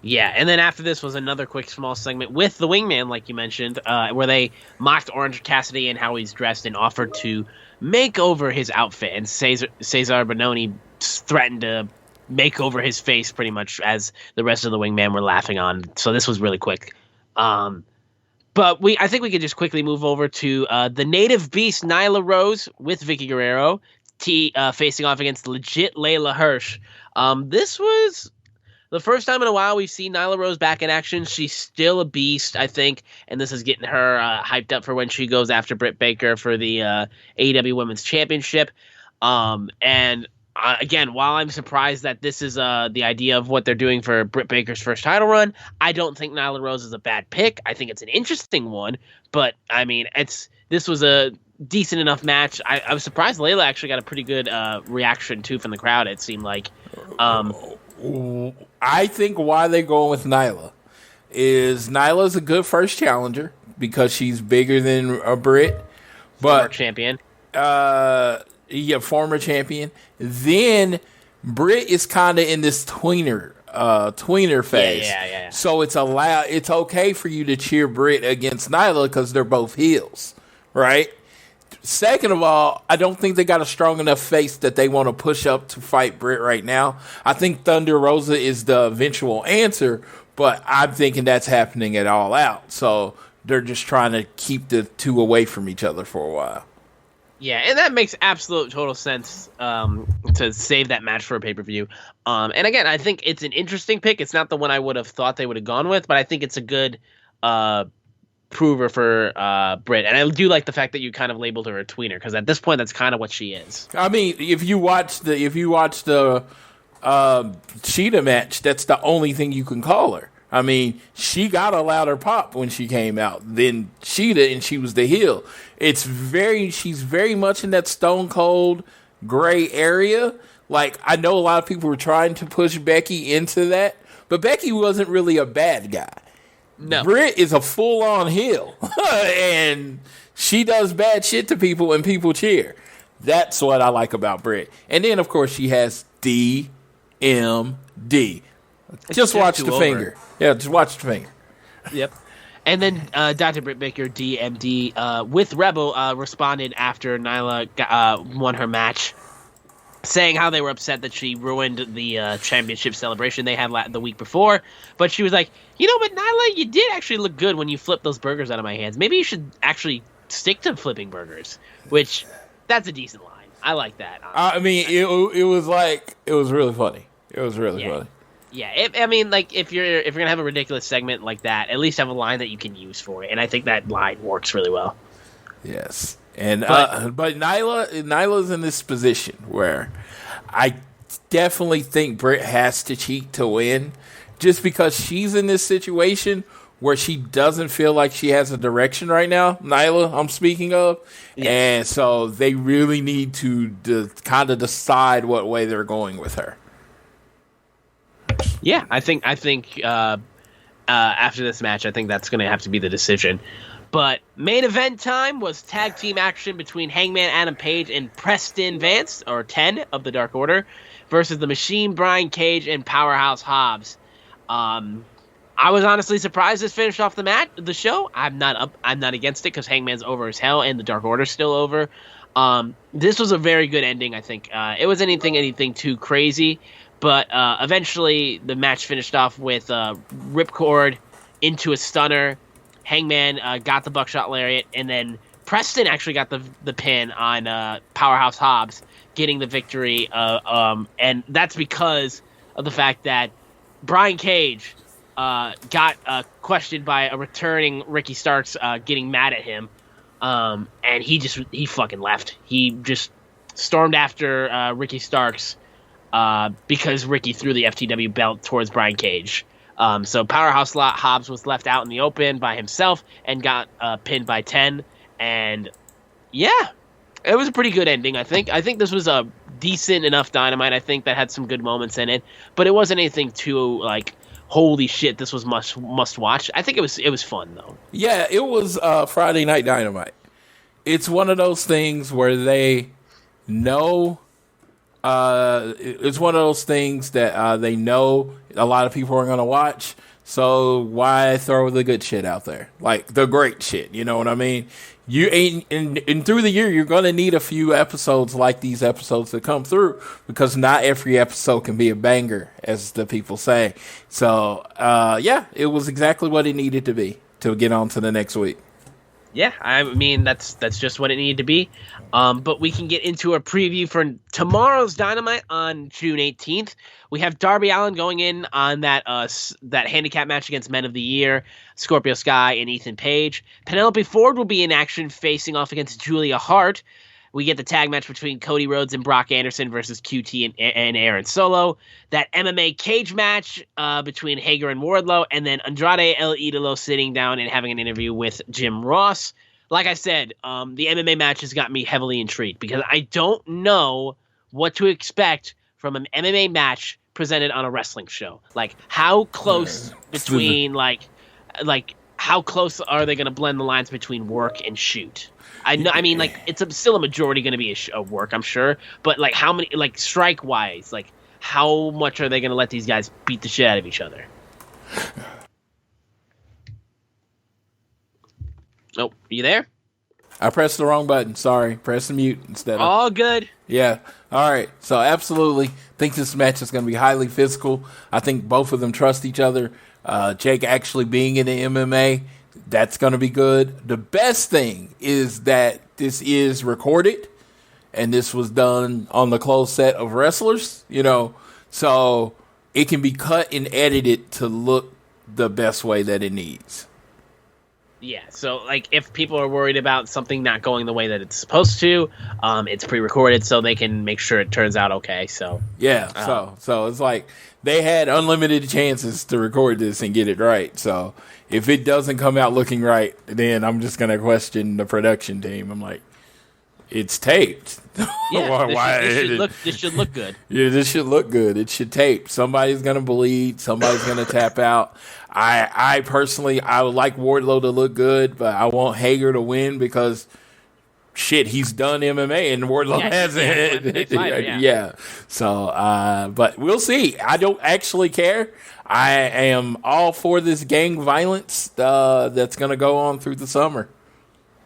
S5: Yeah, and then after this was another quick small segment with the Wingman, like you mentioned, where they mocked Orange Cassidy and how he's dressed and offered to make over his outfit, and Cesar Bononi threatened to make over his face pretty much, as the rest of the Wingman were laughing on. So this was really quick. But I think we could just quickly move over to the native beast Nyla Rose with Vicky Guerrero facing off against legit Layla Hirsch. This was the first time in a while we've seen Nyla Rose back in action. She's still a beast, I think, and this is getting her hyped up for when she goes after Britt Baker for the AEW Women's Championship. Again, while I'm surprised that this is the idea of what they're doing for Britt Baker's first title run, I don't think Nyla Rose is a bad pick. I think it's an interesting one, but I mean, this was a decent enough match. I was surprised Layla actually got a pretty good reaction too from the crowd. It seemed like.
S6: I think why they're going with Nyla is Nyla's a good first challenger because she's bigger than Britt, but
S5: former champion.
S6: Former champion. Then Britt is kind of in this tweener phase.
S5: Yeah.
S6: So it's okay for you to cheer Britt against Nyla because they're both heels, right? Second of all, I don't think they got a strong enough face that they want to push up to fight Britt right now. I think Thunder Rosa is the eventual answer, but I'm thinking that's happening at All Out. So they're just trying to keep the two away from each other for a while.
S5: Yeah, and that makes absolute total sense to save that match for a pay-per-view. And again, I think it's an interesting pick. It's not the one I would have thought they would have gone with, but I think it's a good prover for Britt. And I do like the fact that you kind of labeled her a tweener, because at this point, that's kind of what she is.
S6: I mean, if you watch the Cheetah match, that's the only thing you can call her. I mean, she got a louder pop when she came out than Cheetah, and she was the heel. She's very much in that Stone Cold gray area, Like, I know a lot of people were trying to push Becky into that, but Becky wasn't really a bad guy.
S5: No.
S6: Britt is a full-on heel, and she does bad shit to people, and people cheer. That's what I like about Britt. And then, of course, she has DMD. Just watch the finger. Yeah, just watch the finger.
S5: Yep. And then Dr. Britt Baker, DMD, with Rebel, responded after Nyla won her match, saying how they were upset that she ruined the championship celebration they had the week before. But she was like, but Nyla, you did actually look good when you flipped those burgers out of my hands. Maybe you should actually stick to flipping burgers, which that's a decent line. I like that.
S6: I mean, it was really funny. It was really funny.
S5: Yeah, if you're gonna have a ridiculous segment like that, at least have a line that you can use for it, and I think that line works really well.
S6: Yes, and but Nyla's in this position where I definitely think Britt has to cheat to win, just because she's in this situation where she doesn't feel like she has a direction right now. Nyla, I'm speaking of, and so they really need to kind of decide what way they're going with her.
S5: Yeah, I think after this match, I think that's going to have to be the decision. But main event time was tag team action between Hangman Adam Page and Preston Vance, or 10 of the Dark Order, versus the Machine Brian Cage and Powerhouse Hobbs. I was honestly surprised this finished off the show. I'm not against it because Hangman's over as hell and the Dark Order's still over. This was a very good ending, I think. It wasn't anything too crazy. But eventually, the match finished off with ripcord into a stunner. Hangman got the buckshot lariat, and then Preston actually got the pin on Powerhouse Hobbs, getting the victory. And that's because of the fact that Brian Cage got questioned by a returning Ricky Starks getting mad at him, and he fucking left. He just stormed after Ricky Starks. Because Ricky threw the FTW belt towards Brian Cage. So Powerhouse Hobbs was left out in the open by himself and got pinned by 10. And yeah, it was a pretty good ending, I think. I think this was a decent enough Dynamite, I think, that had some good moments in it. But it wasn't anything too, like, holy shit, this was must watch. I think it was fun, though.
S6: Yeah, it was Friday Night Dynamite. It's one of those things where they know... it's one of those things that they know a lot of people are going to watch, so why throw the good shit out there? Like, the great shit, you know what I mean? You ain't, and through the year, you're going to need a few episodes like these episodes to come through, because not every episode can be a banger, as the people say. So, yeah, it was exactly what it needed to be to get on to the next week.
S5: Yeah, I mean, that's just what it needed to be. But we can get into a preview for tomorrow's Dynamite on June 18th. We have Darby Allin going in on that handicap match against Men of the Year, Scorpio Sky and Ethan Page. Penelope Ford will be in action facing off against Julia Hart. We get the tag match between Cody Rhodes and Brock Anderson versus QT and Aaron Solo. That MMA cage match between Hager and Wardlow. And then Andrade El Idolo sitting down and having an interview with Jim Ross. Like I said, the MMA match has got me heavily intrigued because I don't know what to expect from an MMA match presented on a wrestling show. Like, how close between, like how close are they going to blend the lines between work and shoot? I know. I mean, like, it's still a majority going to be a work, I'm sure. But, like, how many, like, strike-wise, like, how much are they going to let these guys beat the shit out of each other? Oh, you there?
S6: I pressed the wrong button. Sorry. Press the mute instead of...
S5: All good.
S6: Yeah. All right. So, absolutely think this match is going to be highly physical. I think both of them trust each other. Jake actually being in the MMA... that's going to be good. The best thing is that this is recorded, and this was done on the closed set of wrestlers, so it can be cut and edited to look the best way that it needs.
S5: Yeah, so, like, if people are worried about something not going the way that it's supposed to, it's pre-recorded so they can make sure it turns out okay, so...
S6: Yeah, so it's like they had unlimited chances to record this and get it right, so... if it doesn't come out looking right, then I'm just going to question the production team. I'm like, It's taped.
S5: Yeah, this should look good.
S6: Yeah, this should look good. It should tape. Somebody's gonna bleed. Somebody's gonna tap out. I personally, I would like Wardlow to look good, but I want Hager to win because shit, he's done MMA and Wardlow hasn't. Yeah. So, but we'll see. I don't actually care. I am all for this gang violence that's gonna go on through the summer.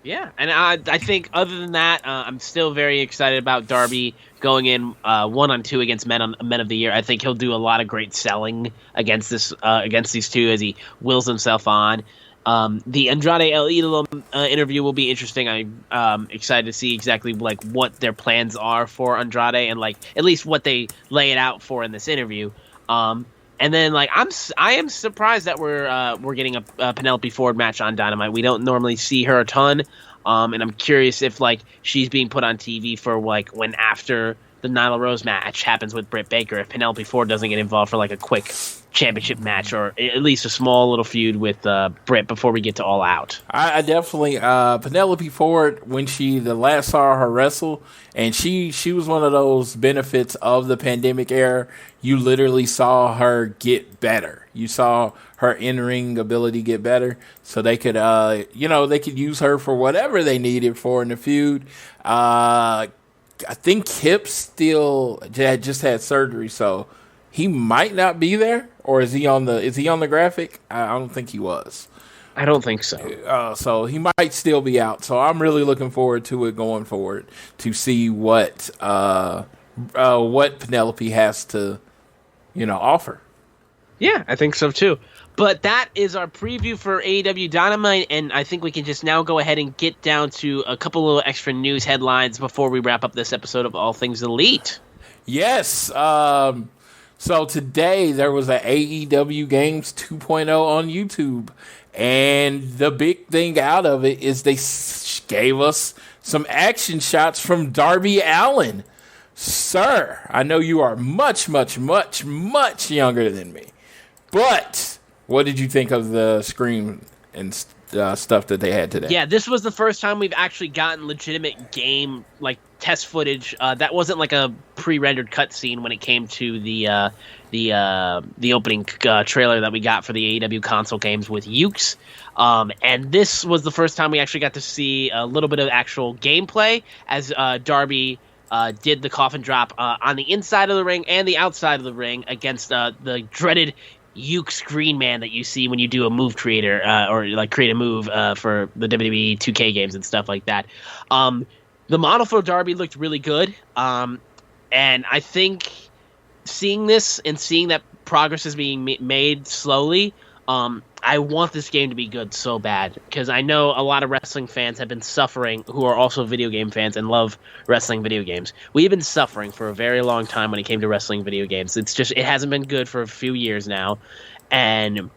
S5: Yeah, and I think other than that, I'm still very excited about Darby going in 1-on-2 against Men of the Year. I think he'll do a lot of great selling against these two as he wills himself on. The Andrade El Idolo interview will be interesting. I'm excited to see exactly like what their plans are for Andrade and like at least what they lay it out for in this interview. And then, like, I am surprised that we're getting a Penelope Ford match on Dynamite. We don't normally see her a ton, and I'm curious if like she's being put on TV for like when after the Nyla Rose match happens with Britt Baker, if Penelope Ford doesn't get involved for like a quick championship match or at least a small little feud with Britt before we get to All Out.
S6: I definitely Penelope Ford, when the last saw her wrestle, and she was one of those benefits of the pandemic era. You literally saw her get better. You saw her in-ring ability get better, so they could they could use her for whatever they needed for in the feud. I think Kip still just had surgery, so he might not be there. Or is he on the graphic? I don't think he was.
S5: I don't think so.
S6: So he might still be out. So I'm really looking forward to it going forward to see what Penelope has to, offer.
S5: Yeah, I think so too. But that is our preview for AEW Dynamite, and I think we can just now go ahead and get down to a couple little extra news headlines before we wrap up this episode of All Things Elite.
S6: Yes. So today there was a AEW Games 2.0 on YouTube, and the big thing out of it is they gave us some action shots from Darby Allin. Sir, I know you are much, much, much, much younger than me, but what did you think of the screen and stuff that they had today?
S5: Yeah, this was the first time we've actually gotten legitimate game, like, test footage. That wasn't like a pre-rendered cutscene when it came to the opening trailer that we got for the AEW console games with Ukes. And this was the first time we actually got to see a little bit of actual gameplay as Darby did the coffin drop on the inside of the ring and the outside of the ring against the dreaded Ukes Green Man that you see when you do a move creator or like create a move for the WWE 2K games and stuff like that. The model for Darby looked really good, and I think seeing this and seeing that progress is being made slowly, I want this game to be good so bad, because I know a lot of wrestling fans have been suffering who are also video game fans and love wrestling video games. We've been suffering for a very long time when it came to wrestling video games. It hasn't been good for a few years now, and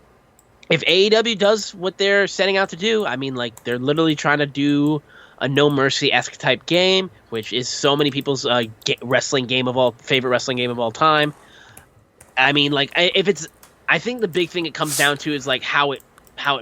S5: if AEW does what they're setting out to do, I mean, like, they're literally trying to do a No Mercy-esque type game, which is so many people's favorite wrestling game of all time. I mean, like, I think the big thing it comes down to is like how it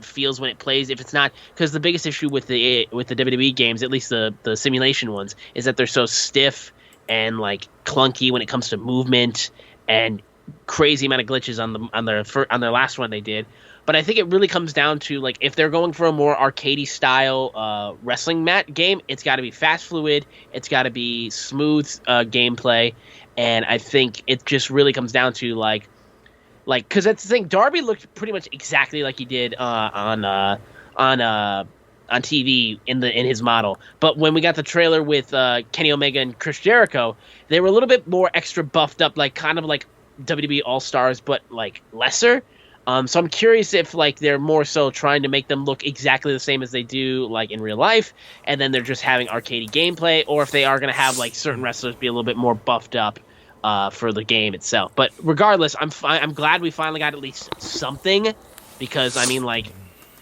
S5: feels when it plays. If it's not, because the biggest issue with the WWE games, at least the simulation ones, is that they're so stiff and like clunky when it comes to movement and crazy amount of glitches on their last one they did. But I think it really comes down to, like, if they're going for a more arcadey style wrestling mat game, it's got to be fast, fluid. It's got to be smooth gameplay. And I think it just really comes down to, like, because that's the thing. Darby looked pretty much exactly like he did on TV in his model. But when we got the trailer with Kenny Omega and Chris Jericho, they were a little bit more extra buffed up, like kind of like WWE All-Stars, but like lesser. So I'm curious if like they're more so trying to make them look exactly the same as they do like in real life, and then they're just having arcadey gameplay, or if they are going to have like certain wrestlers be a little bit more buffed up for the game itself. But regardless, I'm glad we finally got at least something, because I mean, like,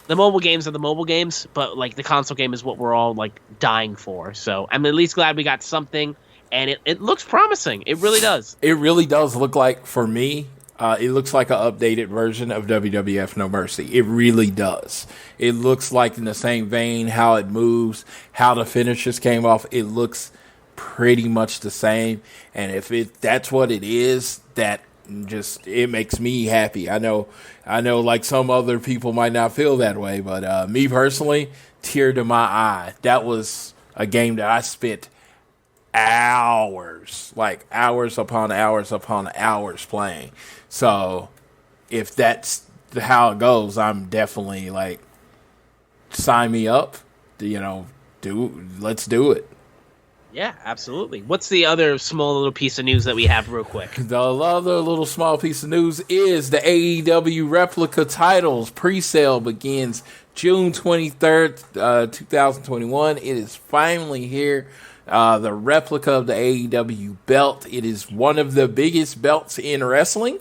S5: the mobile games are the mobile games, but like the console game is what we're all like dying for. So I'm at least glad we got something, and it looks promising. It really does.
S6: It really does look like, for me, It looks like an updated version of WWF No Mercy. It really does. It looks like in the same vein, how it moves, how the finishes came off. It looks pretty much the same. And if that's what it is, it makes me happy. I know like some other people might not feel that way, but me personally, tear to my eye. That was a game that I spent hours upon hours playing. So if that's how it goes, I'm definitely like, sign me up. Let's do it.
S5: Yeah, absolutely. What's the other small little piece of news that we have real quick?
S6: The other little small piece of news is the AEW replica titles pre-sale begins June 23rd, 2021. It is finally here. The replica of the AEW belt. It is one of the biggest belts in wrestling.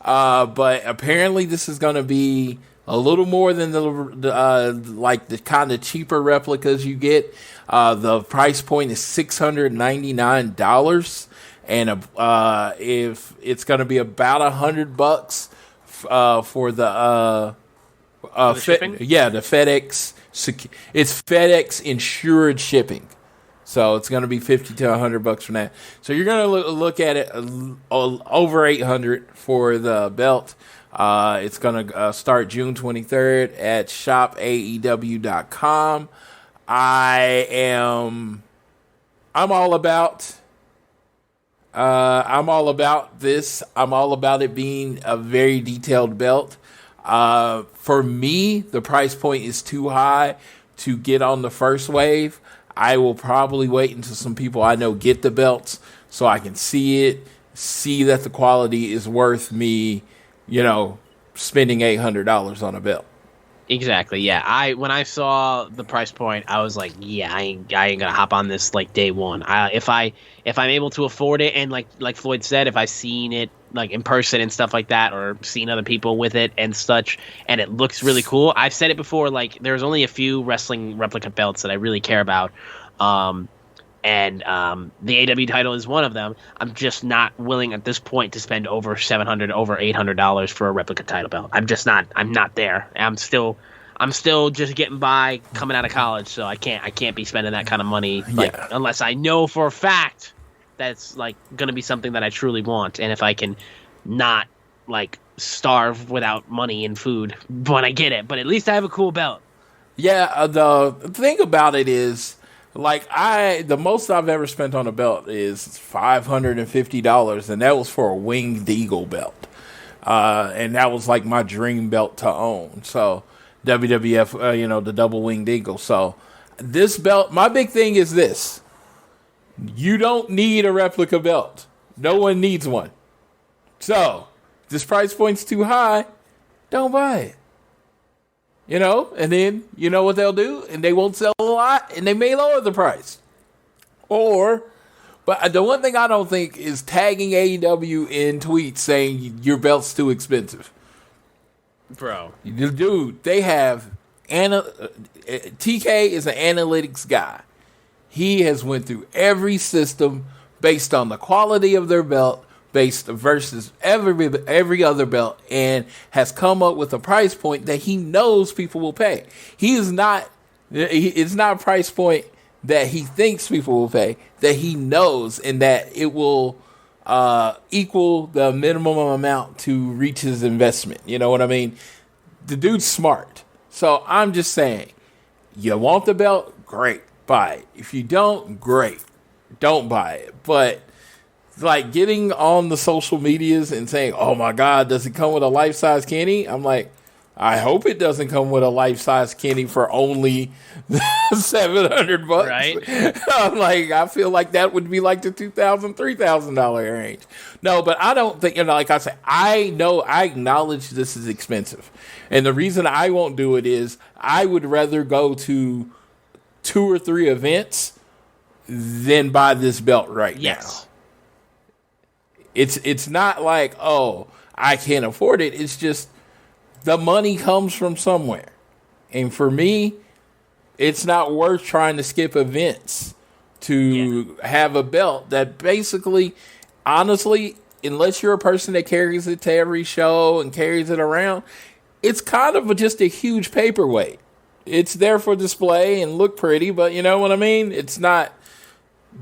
S6: But apparently this is going to be a little more than the kind of cheaper replicas you get. The price point is $699, and if it's going to be about $100 for the
S5: shipping?
S6: the FedEx. It's FedEx insured shipping. So it's going to be $50 to $100 from that. So you're going to look at it over $800 for the belt. It's going to start June 23rd at shopaew.com. I'm all about this. I'm all about it being a very detailed belt. For me, the price point is too high to get on the first wave. I will probably wait until some people I know get the belts so I can see that the quality is worth me, spending $800 on a belt.
S5: Exactly. Yeah. When I saw the price point, I was like, yeah, I ain't gonna hop on this like day one. If I'm able to afford it, and like Floyd said, if I've seen it like in person and stuff like that, or seen other people with it and such, and it looks really cool. I've said it before, like there's only a few wrestling replica belts that I really care about. And the AW title is one of them. I'm just not willing at this point to spend over $700, over $800 for a replica title belt. I'm not there. I'm still just getting by coming out of college, so I can't be spending that kind of money unless I know for a fact that's like going to be something that I truly want, and if I can not like starve without money and food when I get it, but at least I have a cool belt.
S6: Yeah, the thing about it is, like, the most I've ever spent on a belt is $550, and that was for a Winged Eagle belt. And that was like my dream belt to own. So WWF, the double Winged Eagle. So this belt, my big thing is this. You don't need a replica belt. No one needs one. So this price point's too high. Don't buy it. And then you know what they'll do? And they won't sell a lot, and they may lower the price. But the one thing I don't think is tagging AEW in tweets saying your belt's too expensive.
S5: Bro.
S6: Dude, they have... TK is an analytics guy. He has went through every system based on the quality of their belt, versus every other belt, and has come up with a price point that he knows people will pay. It's not a price point that he thinks people will pay, that he knows, and that it will equal the minimum amount to reach his investment. You know what I mean? The dude's smart. So I'm just saying, you want the belt? Great. Buy it. If you don't, great. Don't buy it. But like getting on the social medias and saying, oh my God, does it come with a life-size Kenny? I'm like, I hope it doesn't come with a life-size Kenny for only $700.
S5: Right.
S6: I'm like, I feel like that would be like the $2,000, $3,000 range. No, but I don't think, like I said, I acknowledge this is expensive. And the reason I won't do it is I would rather go to 2 or 3 events than buy this belt right now. It's not like, oh, I can't afford it. It's just the money comes from somewhere. And for me, it's not worth trying to skip events to have a belt that basically, honestly, unless you're a person that carries it to every show and carries it around, it's kind of just a huge paperweight. It's there for display and look pretty, but you know what I mean? It's not,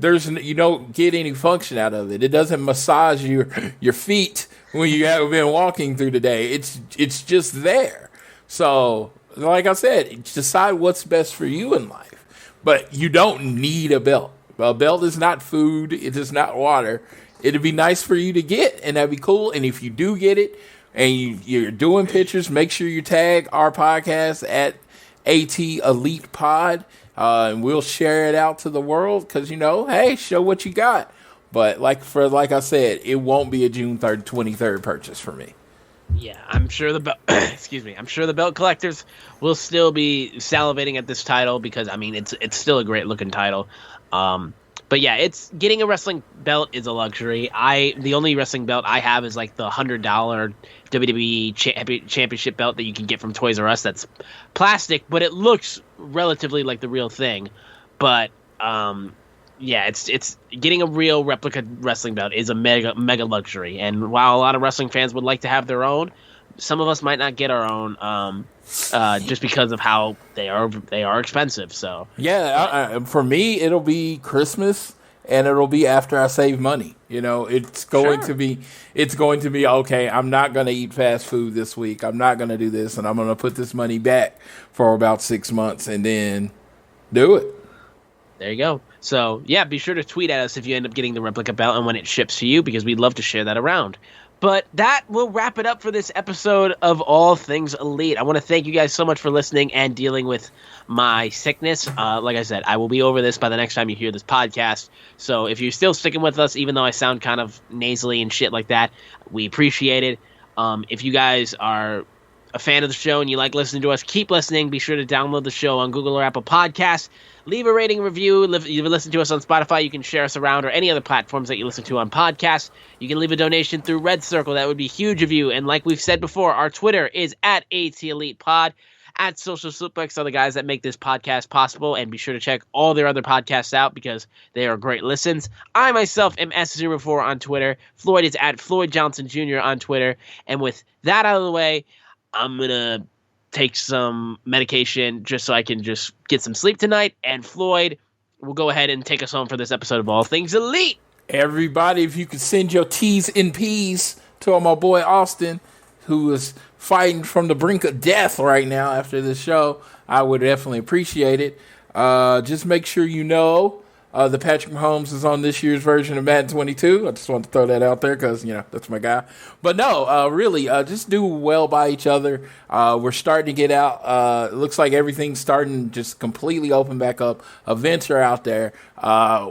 S6: you don't get any function out of it. It doesn't massage your feet when you have been walking through the day. It's just there. So, like I said, decide what's best for you in life. But you don't need a belt. A belt is not food. It is not water. It'd be nice for you to get, and that'd be cool. And if you do get it, and you're doing pictures, make sure you tag our podcast at AT Elite Pod, and we'll share it out to the world. Because hey, show what you got. But like I said, it won't be a June 23rd purchase for me.
S5: Yeah, I'm sure the belt. Excuse me. I'm sure the belt collectors will still be salivating at this title because it's still a great looking title. But yeah, it's getting a wrestling belt is a luxury. The only wrestling belt I have is like the $100 WWE championship belt that you can get from Toys R Us. That's plastic, but it looks relatively like the real thing. But yeah, it's getting a real replica wrestling belt is a mega luxury. And while a lot of wrestling fans would like to have their own, some of us might not get our own just because of how they are expensive. So
S6: yeah, for me it'll be Christmas and it'll be after I save money. It's going to be okay. I'm not going to eat fast food this week. I'm not going to do this, and I'm going to put this money back for about 6 months and then do it.
S5: There you go. So yeah, be sure to tweet at us if you end up getting the replica belt and when it ships to you, because we'd love to share that around. But that will wrap it up for this episode of All Things Elite. I want to thank you guys so much for listening and dealing with my sickness. Like I said, I will be over this by the next time you hear this podcast. So if you're still sticking with us, even though I sound kind of nasally and shit like that, we appreciate it. If you guys are a fan of the show and you like listening to us, keep listening. Be sure to download the show on Google or Apple Podcasts. Leave a rating, review. You listen to us on Spotify. You can share us around or any other platforms that you listen to on podcasts. You can leave a donation through Red Circle. That would be huge of you. And like we've said before, our Twitter is at AT Elite Pod. At Social Suplex are the guys that make this podcast possible. And be sure to check all their other podcasts out because they are great listens. I myself am S04 on Twitter. Floyd is at Floyd Johnson Jr. on Twitter. And with that out of the way, I'm going to take some medication just so I can just get some sleep tonight. And Floyd will go ahead and take us home for this episode of All Things Elite.
S6: Everybody, if you could send your T's and P's to my boy Austin, who is fighting from the brink of death right now after this show, I would definitely appreciate it. Just make sure the Patrick Mahomes is on this year's version of Madden 22. I just want to throw that out there because, that's my guy. But no, really, just do well by each other. We're starting to get out. It looks like everything's starting just completely open back up. Events are out there.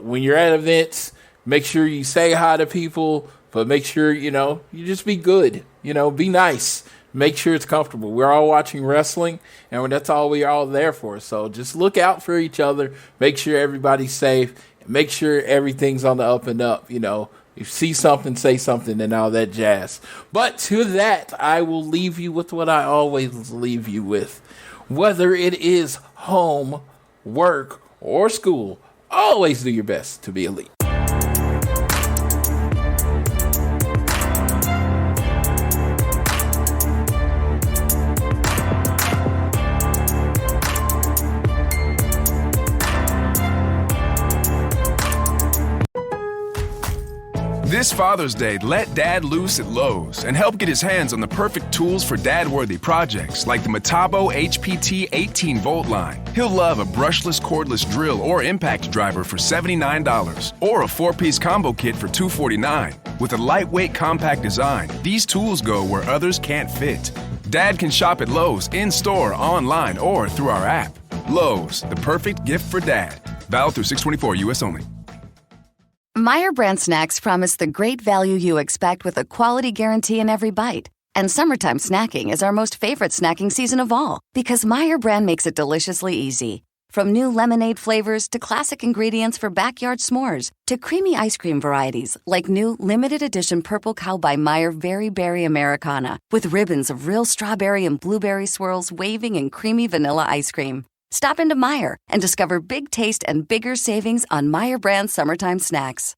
S6: When you're at events, make sure you say hi to people, but make sure, you just be good. Be nice. Make sure it's comfortable. We're all watching wrestling, and that's all we're all there for. So just look out for each other. Make sure everybody's safe. Make sure everything's on the up and up. If you see something, say something, and all that jazz. But to that, I will leave you with what I always leave you with. Whether it is home, work, or school, always do your best to be elite.
S2: This Father's Day, let Dad loose at Lowe's and help get his hands on the perfect tools for dad-worthy projects like the Metabo HPT 18-volt line. He'll love a brushless cordless drill or impact driver for $79 or a 4-piece combo kit for $249. With a lightweight, compact design, these tools go where others can't fit. Dad can shop at Lowe's in-store, online, or through our app. Lowe's, the perfect gift for Dad. Valid through 6/24, U.S. only.
S8: Meyer brand snacks promise the great value you expect with a quality guarantee in every bite. And summertime snacking is our most favorite snacking season of all because Meyer brand makes it deliciously easy. From new lemonade flavors to classic ingredients for backyard s'mores to creamy ice cream varieties like new limited edition Purple Cow by Meyer Very Berry Americana with ribbons of real strawberry and blueberry swirls waving in creamy vanilla ice cream. Stop into Meyer and discover big taste and bigger savings on Meyer brand summertime snacks.